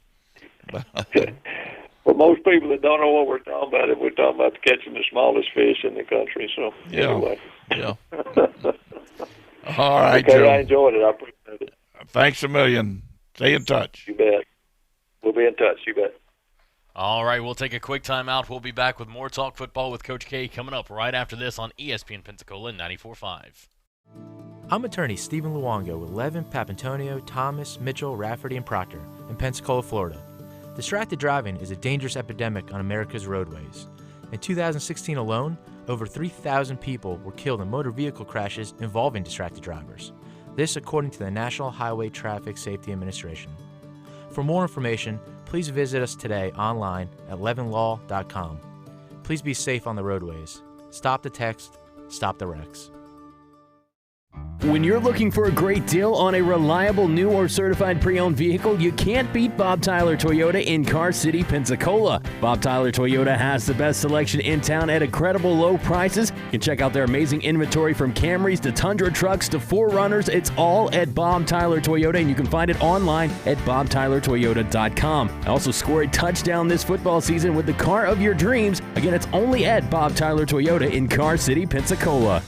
A: For most people that don't know what we're talking about, we're talking about catching the smallest fish in the country. So anyway.
S: Yeah. All right,
A: okay,
S: Joe.
A: I enjoyed it. I appreciate it.
S: Thanks a million. Stay in touch.
A: You bet. We'll be in touch. You bet.
R: All right, we'll take a quick time out. We'll be back with more Talk Football with Coach K coming up right after this on ESPN Pensacola 94.5.
T: I'm attorney Stephen Luongo with Levin, Papantonio, Thomas, Mitchell, Rafferty, and Proctor in Pensacola, Florida. Distracted driving is a dangerous epidemic on America's roadways. In 2016 alone, over 3,000 people were killed in motor vehicle crashes involving distracted drivers. This according to the National Highway Traffic Safety Administration. For more information, please visit us today online at levinlaw.com. Please be safe on the roadways. Stop the text, stop the wrecks.
G: When you're looking for a great deal on a reliable new or certified pre-owned vehicle, you can't beat Bob Tyler Toyota in Car City, Pensacola. Bob Tyler Toyota has the best selection in town at incredible low prices. You can check out their amazing inventory from Camrys to Tundra trucks to 4Runners. It's all at Bob Tyler Toyota, and you can find it online at bobtylertoyota.com. Also score a touchdown this football season with the car of your dreams. Again, it's only at Bob Tyler Toyota in Car City, Pensacola.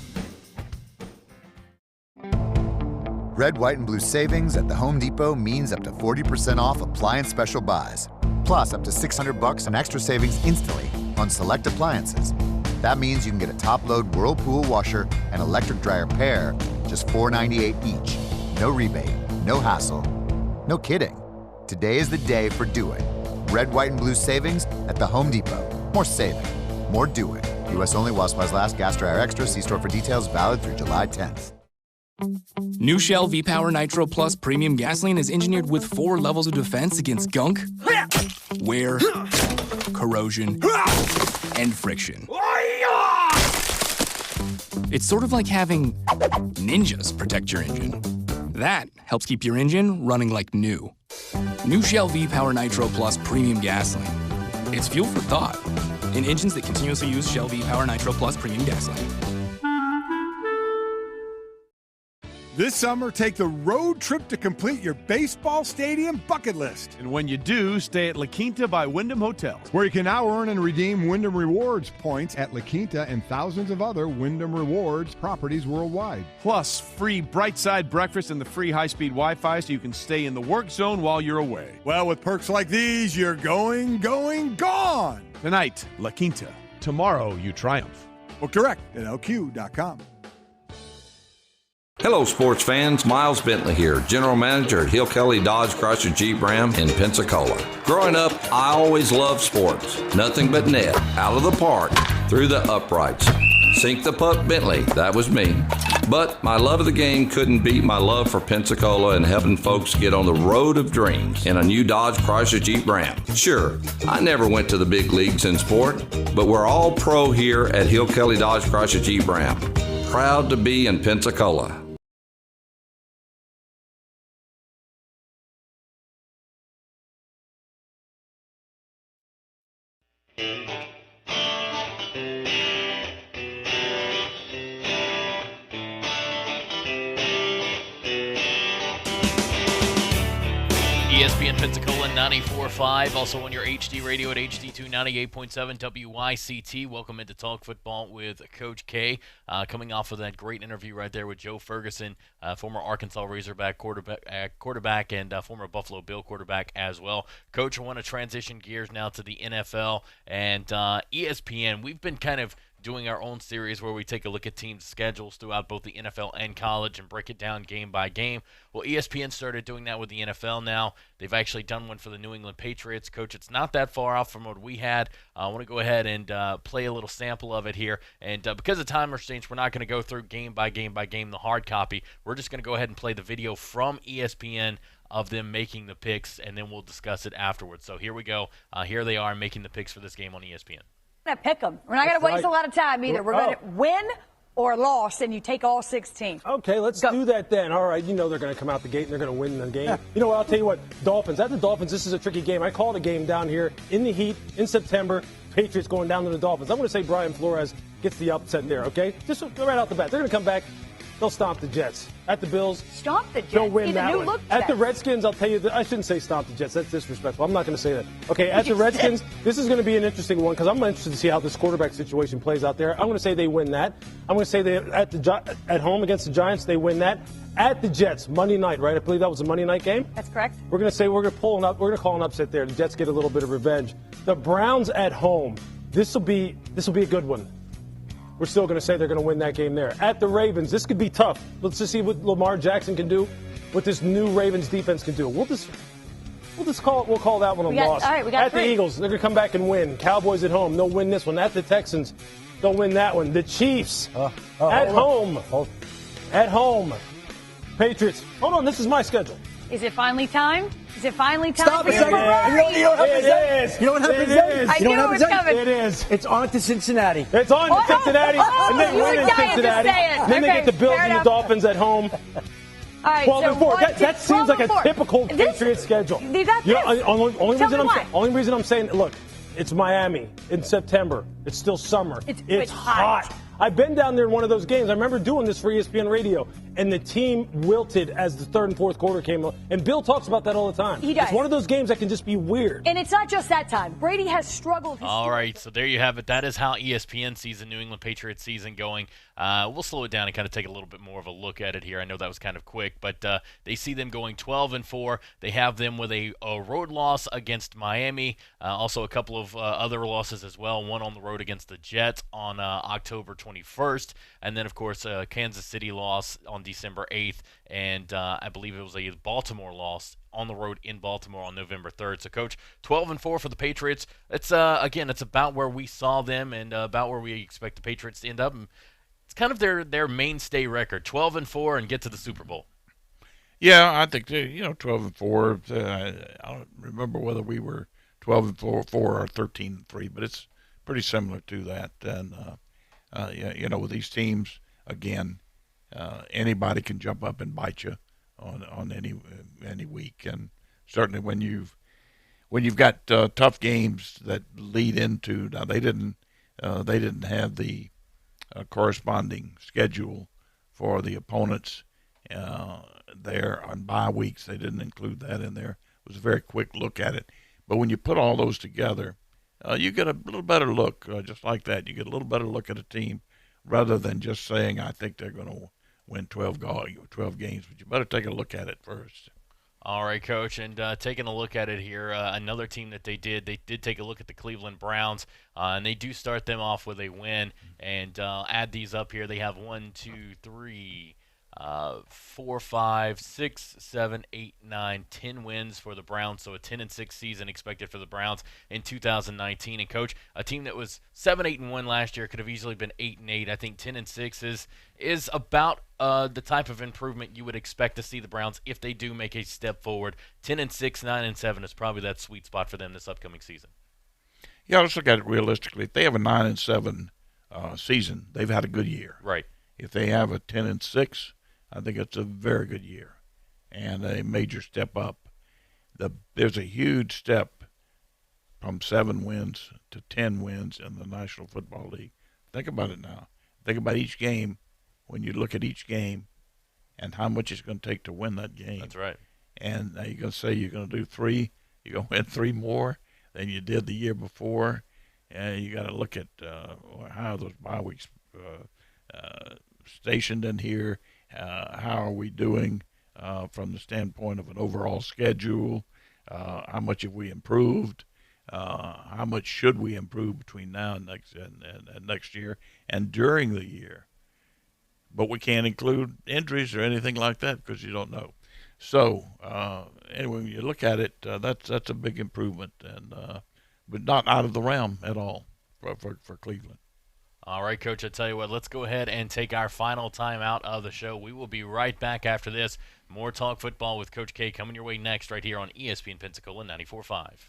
B: Red, white, and blue savings at the Home Depot means up to 40% off appliance special buys. Plus, up to $600 in extra savings instantly on select appliances. That means you can get a top-load Whirlpool washer and electric dryer pair, just $4.98 each. No rebate, no hassle, no kidding. Today is the day for Do It. Red, white, and blue savings at the Home Depot. More saving, more Do It. U.S. only while supplies last. Gas dryer extra. See store for details. Valid through July 10th.
W: New Shell V-Power Nitro Plus Premium Gasoline is engineered with 4 levels of defense against gunk, wear, corrosion, and friction. It's sort of like having ninjas protect your engine. That helps keep your engine running like new. New Shell V-Power Nitro Plus Premium Gasoline. It's fuel for thought in engines that continuously use Shell V-Power Nitro Plus Premium Gasoline.
C: This summer, take the road trip to complete your baseball stadium bucket list.
D: And when you do, stay at La Quinta by Wyndham Hotels,
C: where you can now earn and redeem Wyndham Rewards points at La Quinta and thousands of other Wyndham Rewards properties worldwide.
D: Plus, free bright side breakfast and the free high-speed Wi-Fi so you can stay in the work zone while you're away.
C: Well, with perks like these, you're going, gone.
D: Tonight, La Quinta. Tomorrow, you triumph.
C: Book direct at LQ.com.
E: Hello, sports fans. Miles Bentley here, General Manager at Hill Kelly Dodge Chrysler Jeep Ram in Pensacola. Growing up, I always loved sports. Nothing but net, out of the park, through the uprights. Sink the puck Bentley, that was me. But my love of the game couldn't beat my love for Pensacola and helping folks get on the road of dreams in a new Dodge Chrysler Jeep Ram. Sure, I never went to the big leagues in sport, but we're all pro here at Hill Kelly Dodge Chrysler Jeep Ram. Proud to be in Pensacola.
R: ESPN Pensacola 94.5, also on your HD radio at HD2 98.7 WYCT. Welcome into Talk Football with Coach K. Coming off of that great interview right there with Joe Ferguson, former Arkansas Razorback quarterback and former Buffalo Bill quarterback as well. Coach, I want to transition gears now to the NFL and ESPN. We've been kind of doing our own series where we take a look at teams' schedules throughout both the NFL and college and break it down game by game. Well, ESPN started doing that with the NFL now. They've actually done one for the New England Patriots. Coach, it's not that far off from what we had. I want to go ahead and play a little sample of it here. And because of time restraints, we're not going to go through game by game by game the hard copy. We're just going to go ahead and play the video from ESPN of them making the picks, and then we'll discuss it afterwards. So here we go. Here they are making the picks for this game on ESPN.
F: To pick them. We're not going to waste a lot of time either. We're going to win or loss, and you take all 16.
H: Okay, let's do that then. All right, you know they're going to come out the gate and they're going to win the game. You know what? I'll tell you what. Dolphins. At the Dolphins, this is a tricky game. I called a game down here in the heat in September. Patriots going down to the Dolphins. I'm going to say Brian Flores gets the upset there. Okay, just right out the bat. They're going to come back. They'll stomp the Jets. At the Bills,
F: stomp the Jets.
H: They'll win that one. At the Redskins, I'll tell you, I shouldn't say stomp the Jets. That's disrespectful. I'm not going to say that. Okay, at the Redskins, this is going to be an interesting one because I'm interested to see how this quarterback situation plays out there. I'm going to say they win that. I'm going to say they at home against the Giants, they win that. At the Jets, Monday night, right? I believe that was a Monday night game.
F: That's correct.
H: We're going to say we're going to call an upset there. The Jets get a little bit of revenge. The Browns at home. This will be a good one. We're still going to say they're going to win that game there. At the Ravens, this could be tough. Let's just see what Lamar Jackson can do, what this new Ravens defense can do. We'll call that one a loss.
F: All right, we got
H: at the Eagles, they're going to come back and win. Cowboys at home, they'll win this one. At the Texans, they'll win that one. The Chiefs at home. At home. Patriots. Hold on, this is my schedule.
F: Is it finally time? Is it finally time?
H: Stop
F: for
H: a second. You don't have to present. You don't have to present.
F: I knew it was coming.
H: It is.
Z: It's on to Cincinnati.
H: It's on to Cincinnati. And they win in Cincinnati. Then they get the Bills and the Dolphins at home.
F: All right,
H: 12 and 4. That seems like a typical Patriots schedule. Only reason I'm saying, look, it's Miami in September. It's still summer. It's hot. I've been down there in one of those games. I remember doing this for ESPN Radio, and the team wilted as the third and fourth quarter came up. And Bill talks about that all the time.
F: He does.
H: It's one of those games that can just be weird.
F: And it's not just that time. Brady has struggled.
R: All right, so there you have it. That is how ESPN sees the New England Patriots season going. We'll slow it down and kind of take a little bit more of a look at it here. I know that was kind of quick, but they see them going 12-4. They have them with a road loss against Miami, also a couple of other losses as well, one on the road against the Jets on October 21st, and then, of course, Kansas City loss on December 8th, and I believe it was a Baltimore loss on the road in Baltimore on November 3rd. So, Coach, 12-4 for the Patriots. It's again, it's about where we saw them and about where we expect the Patriots to end up. And it's kind of their mainstay record, 12-4, and get to the Super Bowl.
S: Yeah, I think 12-4. I don't remember whether we were 12-4 or 13-3, but it's pretty similar to that. And with these teams, again, anybody can jump up and bite you. on any week, and certainly when you've got tough games that lead into, now they didn't have the corresponding schedule for the opponents there on bye weeks. They didn't include that in there. It was a very quick look at it. But when you put all those together, you get a little better look, just like that. You get a little better look at a team rather than just saying, I think they're going to win 12 games. But you better take a look at it first.
R: All right, Coach, and taking a look at it here, another team that they did take a look at the Cleveland Browns, and they do start them off with a win. And add these up here. They have 1, 2, 3, 4, 5, 6, 7, 8, 9, 10 wins for the Browns, so a 10-6 season expected for the Browns in 2019. And Coach, a team that was 7-8-1 last year could have easily been 8-8. I think 10-6 is about the type of improvement you would expect to see the Browns if they do make a step forward. 10-6, 9-7 is probably that sweet spot for them this upcoming season.
S: Yeah, let's look at it realistically. If they have a 9-7 season, they've had a good year.
R: Right.
S: If they have a 10-6, I think it's a very good year and a major step up. There's a huge step from 7 wins to 10 wins in the National Football League. Think about it now. Think about each game when you look at each game and how much it's going to take to win that game.
R: That's right.
S: And now you're going to say you're going to do 3, you're going to win 3 more than you did the year before. And you got to look at how those bye weeks stationed in here. How are we doing from the standpoint of an overall schedule? How much have we improved? How much should we improve between now and next year and during the year? But we can't include injuries or anything like that because you don't know. So anyway, when you look at it, that's a big improvement, and but not out of the realm at all for Cleveland.
R: All right, Coach, I tell you what, let's go ahead and take our final time out of the show. We will be right back after this. More Talk Football with Coach K coming your way next right here on ESPN Pensacola 94.5.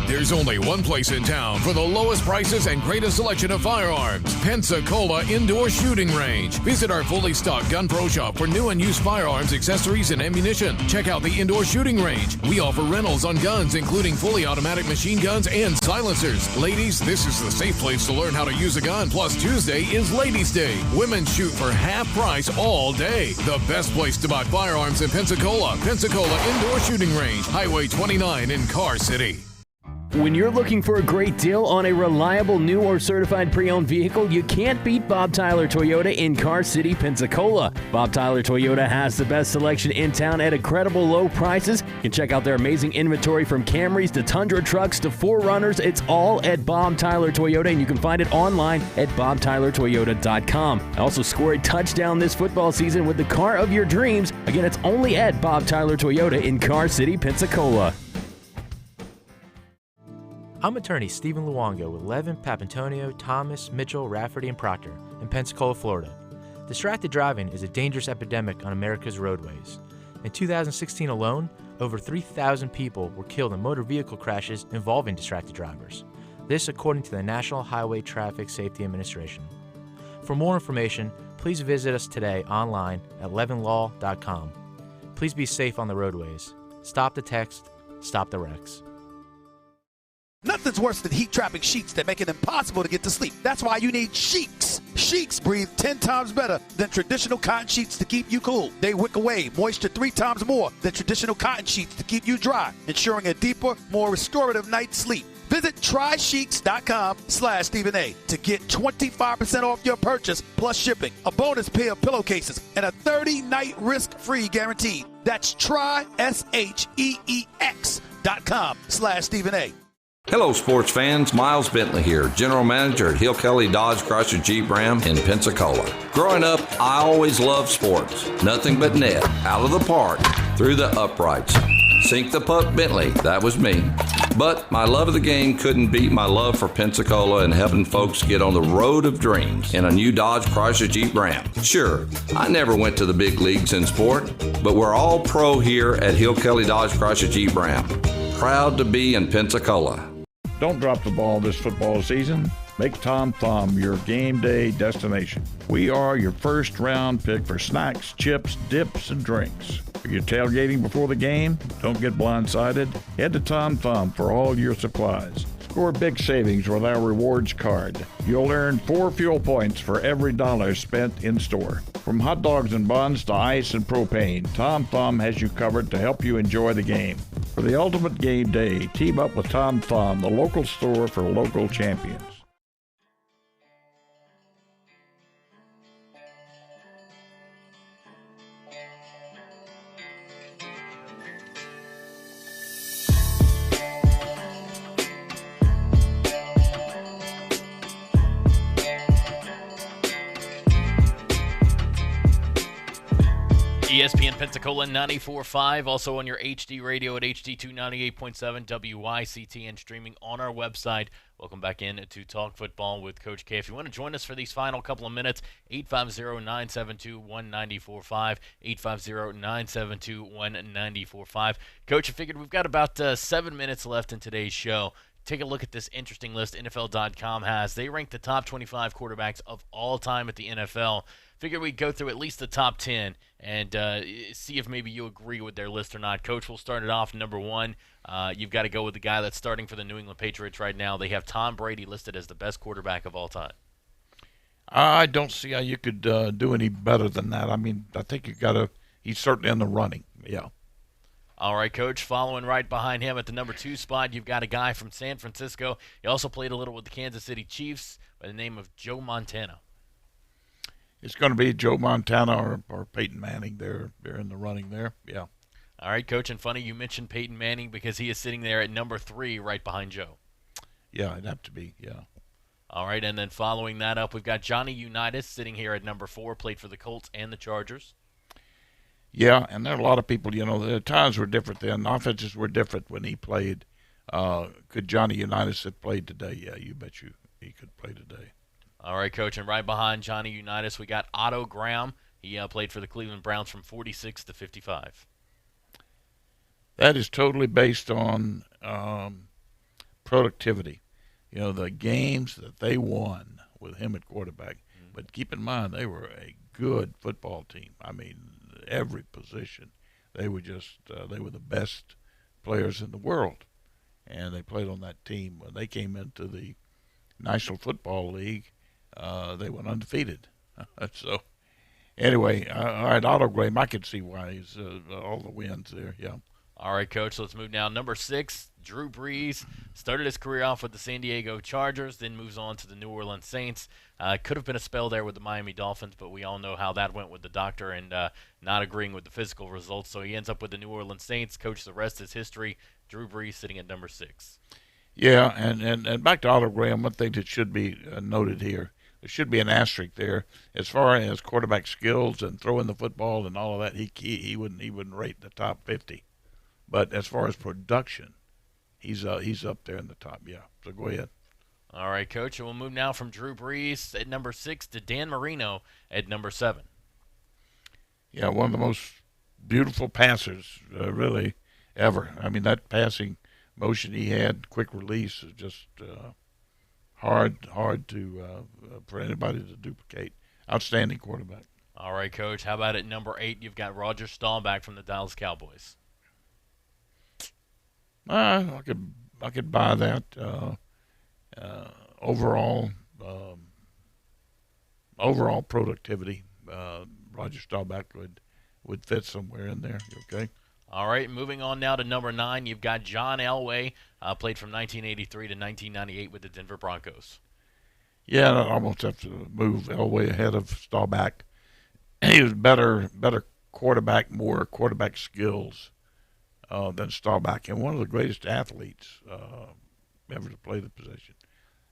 P: There's only one place in town for the lowest prices and greatest selection of firearms. Pensacola Indoor Shooting Range. Visit our fully stocked Gun Pro Shop for new and used firearms, accessories, and ammunition. Check out the Indoor Shooting Range. We offer rentals on guns, including fully automatic machine guns and silencers. Ladies, this is the safe place to learn how to use a gun. Plus, Tuesday is Ladies' Day. Women shoot for half price all day. The best place to buy firearms in Pensacola. Pensacola Indoor Shooting Range. Highway 29 in Car City.
G: When you're looking for a great deal on a reliable new or certified pre-owned vehicle, you can't beat Bob Tyler Toyota in Car City, Pensacola. Bob Tyler Toyota has the best selection in town at incredible low prices. You can check out their amazing inventory from Camrys to Tundra trucks to 4Runners. It's all at Bob Tyler Toyota, and you can find it online at bobtylertoyota.com. Also score a touchdown this football season with the car of your dreams. Again, it's only at Bob Tyler Toyota in Car City, Pensacola.
T: I'm attorney Stephen Luongo with Levin, Papantonio, Thomas, Mitchell, Rafferty, and Proctor in Pensacola, Florida. Distracted driving is a dangerous epidemic on America's roadways. In 2016 alone, over 3,000 people were killed in motor vehicle crashes involving distracted drivers. This according to the National Highway Traffic Safety Administration. For more information, please visit us today online at levinlaw.com. Please be safe on the roadways. Stop the text, stop the wrecks.
I: Nothing's worse than heat-trapping sheets that make it impossible to get to sleep. That's why you need Sheeks. Sheeks breathe 10 times better than traditional cotton sheets to keep you cool. They wick away moisture 3 times more than traditional cotton sheets to keep you dry, ensuring a deeper, more restorative night's sleep. Visit trysheeks.com/Stephen A to get 25% off your purchase plus shipping, a bonus pair of pillowcases, and a 30-night risk-free guarantee. That's TrySheeks.com/Stephen A.
E: Hello, sports fans. Miles Bentley here, General Manager at Hill Kelly Dodge Chrysler Jeep Ram in Pensacola. Growing up, I always loved sports. Nothing but net, out of the park, through the uprights. Sink the puck Bentley, that was me. But my love of the game couldn't beat my love for Pensacola and helping folks get on the road of dreams in a new Dodge Chrysler Jeep Ram. Sure, I never went to the big leagues in sport, but we're all pro here at Hill Kelly Dodge Chrysler Jeep Ram. Proud to be in Pensacola.
S: Don't drop the ball this football season. Make Tom Thumb your game day destination. We are your first round pick for snacks, chips, dips, and drinks.
J: If you're tailgating before the game, don't get blindsided. Head to Tom Thumb for all your supplies. Score big savings with our rewards card. You'll earn 4 fuel points for every dollar spent in store. From hot dogs and buns to ice and propane, Tom Thumb has you covered to help you enjoy the game. For the ultimate game day, team up with Tom Thumb, the local store for local champions.
R: ESPN Pensacola 94.5, also on your HD radio at HD2 98.7 WYCT and streaming on our website. Welcome back in to Talk Football with Coach K. If you want to join us for these final couple of minutes, 850-972-1945, 850-972-1945. Coach, I figured we've got about 7 minutes left in today's show. Take a look at this interesting list NFL.com has. They rank the top 25 quarterbacks of all time at the NFL. Figured we'd go through at least the top 10 and see if maybe you agree with their list or not. Coach, we'll start it off. Number 1, you've got to go with the guy that's starting for the New England Patriots right now. They have Tom Brady listed as the best quarterback of all time.
S: I don't see how you could do any better than that. I mean, I think you got to – he's certainly in the running, yeah.
R: All right, Coach, following right behind him at the number 2 spot, you've got a guy from San Francisco. He also played a little with the Kansas City Chiefs by the name of Joe Montana.
S: It's going to be Joe Montana or Peyton Manning. They're in the running there, yeah.
R: All right, Coach, and funny you mentioned Peyton Manning because he is sitting there at number 3 right behind Joe.
S: Yeah, it'd have to be, yeah.
R: All right, and then following that up, we've got Johnny Unitas sitting here at number 4, played for the Colts and the Chargers.
S: Yeah, and there are a lot of people, the times were different then. Offenses were different when he played. Could Johnny Unitas have played today? Yeah, you bet you he could play today.
R: All right, Coach, and right behind Johnny Unitas, we got Otto Graham. He played for the Cleveland Browns from 46 to 55.
S: That is totally based on productivity. The games that they won with him at quarterback. Mm-hmm. But keep in mind, they were a good football team. I mean, every position. They were they were the best players in the world. And they played on that team. When they came into the National Football League, they went undefeated. So, anyway, all right, Otto Graham, I can see why he's all the wins there, yeah.
R: All right, Coach, let's move now. Number 6, Drew Brees. Started his career off with the San Diego Chargers, then moves on to the New Orleans Saints. Could have been a spell there with the Miami Dolphins, but we all know how that went with the doctor and not agreeing with the physical results. So he ends up with the New Orleans Saints. Coach, the rest is history. Drew Brees sitting at number 6.
S: Yeah, and back to Otto Graham, one thing that should be noted here, there should be an asterisk there. As far as quarterback skills and throwing the football and all of that, he wouldn't rate the top 50. But as far as production, he's up there in the top, yeah. So go ahead.
R: All right, Coach, and we'll move now from Drew Brees at number 6 to Dan Marino at number 7.
S: Yeah, one of the most beautiful passers, really, ever. I mean, that passing motion he had, quick release, is just hard to for anybody to duplicate. Outstanding quarterback.
R: All right, Coach, how about at number 8, you've got Roger Staubach from the Dallas Cowboys.
S: I could buy that. Overall productivity, Roger Staubach would fit somewhere in there. Okay.
R: All right, moving on now to number 9, you've got John Elway, played from 1983 to 1998 with the Denver Broncos.
S: Yeah, I almost have to move Elway ahead of Staubach. He was better quarterback, more quarterback skills than Staubach, and one of the greatest athletes ever to play the position.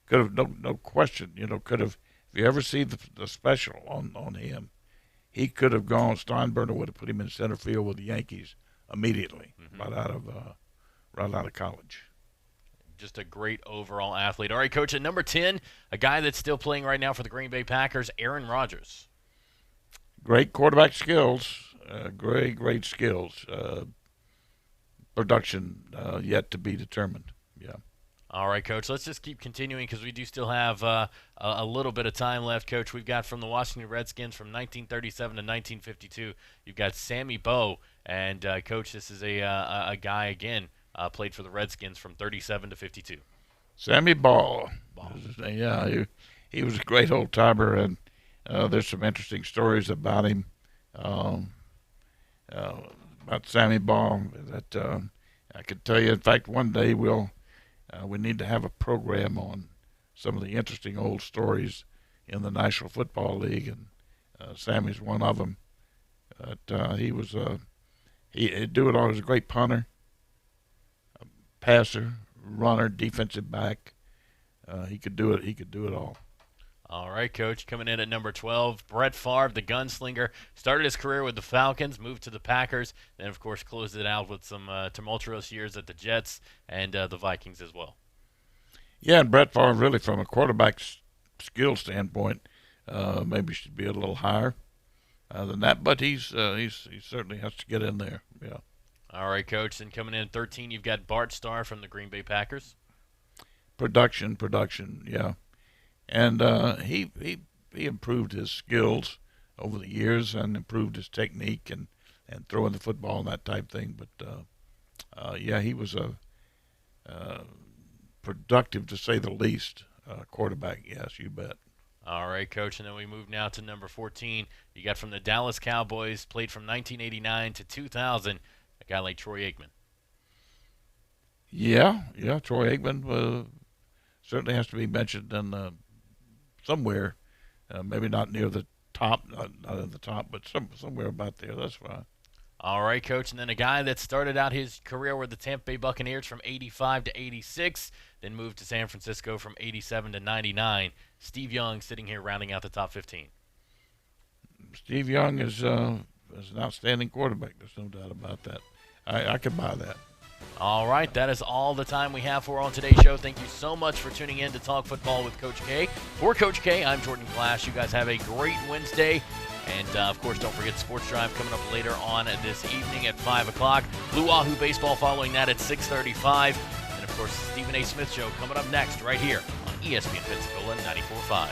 S: Could have no question, could have. If you ever see the special on him, he could have gone. Steinbrenner would have put him in center field with the Yankees immediately, right out of college.
R: Just a great overall athlete. All right, Coach, at number 10, a guy that's still playing right now for the Green Bay Packers, Aaron Rodgers.
S: Great quarterback skills, great skills. Production yet to be determined. Yeah.
R: All right, Coach. Let's just keep continuing because we do still have a little bit of time left, Coach. We've got from the Washington Redskins from 1937 to 1952. You've got Sammy Bowe, and Coach, this is a guy again played for the Redskins from 37 to 52.
S: Sammy Ball. Yeah, he was a great old timer, and there's some interesting stories about him, about Sammy Ball that I could tell you. In fact, one day we need to have a program on some of the interesting old stories in the National Football League, and Sammy's one of them. But he'd do it all. He was a great punter, a passer, runner, defensive back. He could do it. He could do it all.
R: All right, Coach. Coming in at number 12, Brett Favre, the gunslinger, started his career with the Falcons, moved to the Packers, then, of course, closed it out with some tumultuous years at the Jets and the Vikings as well.
S: Yeah, and Brett Favre, really, from a quarterback skill standpoint, maybe should be a little higher than that, but he certainly has to get in there. Yeah.
R: All right, Coach. And coming in at 13, you've got Bart Starr from the Green Bay Packers.
S: Production, yeah. And he improved his skills over the years and improved his technique and throwing the football and that type thing. But, yeah, he was a productive, to say the least, quarterback. Yes, you bet.
R: All right, Coach. And then we move now to number 14. You got from the Dallas Cowboys, played from 1989 to 2000, a guy like Troy Aikman.
S: Yeah, Troy Aikman certainly has to be mentioned in somewhere, maybe not near the top, not at the top, but somewhere about there. That's fine.
R: All right, Coach. And then a guy that started out his career with the Tampa Bay Buccaneers from 85 to 86, then moved to San Francisco from 87 to 99. Steve Young sitting here rounding out the top 15.
S: Steve Young is an outstanding quarterback. There's no doubt about that. I could buy that.
R: All right, that is all the time we have for on today's show. Thank you so much for tuning in to Talk Football with Coach K. For Coach K, I'm Jordan Clash. You guys have a great Wednesday. And, of course, don't forget Sports Drive coming up later on this evening at 5 o'clock. Blue Wahoo Baseball following that at 6:35. And, of course, Stephen A. Smith Show coming up next right here on ESPN Pensacola 94.5.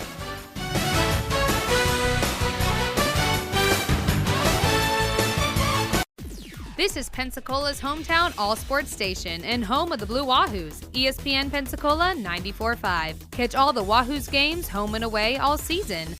K: This is Pensacola's hometown all-sports station and home of the Blue Wahoos, ESPN Pensacola 94.5. Catch all the Wahoos games home and away all season.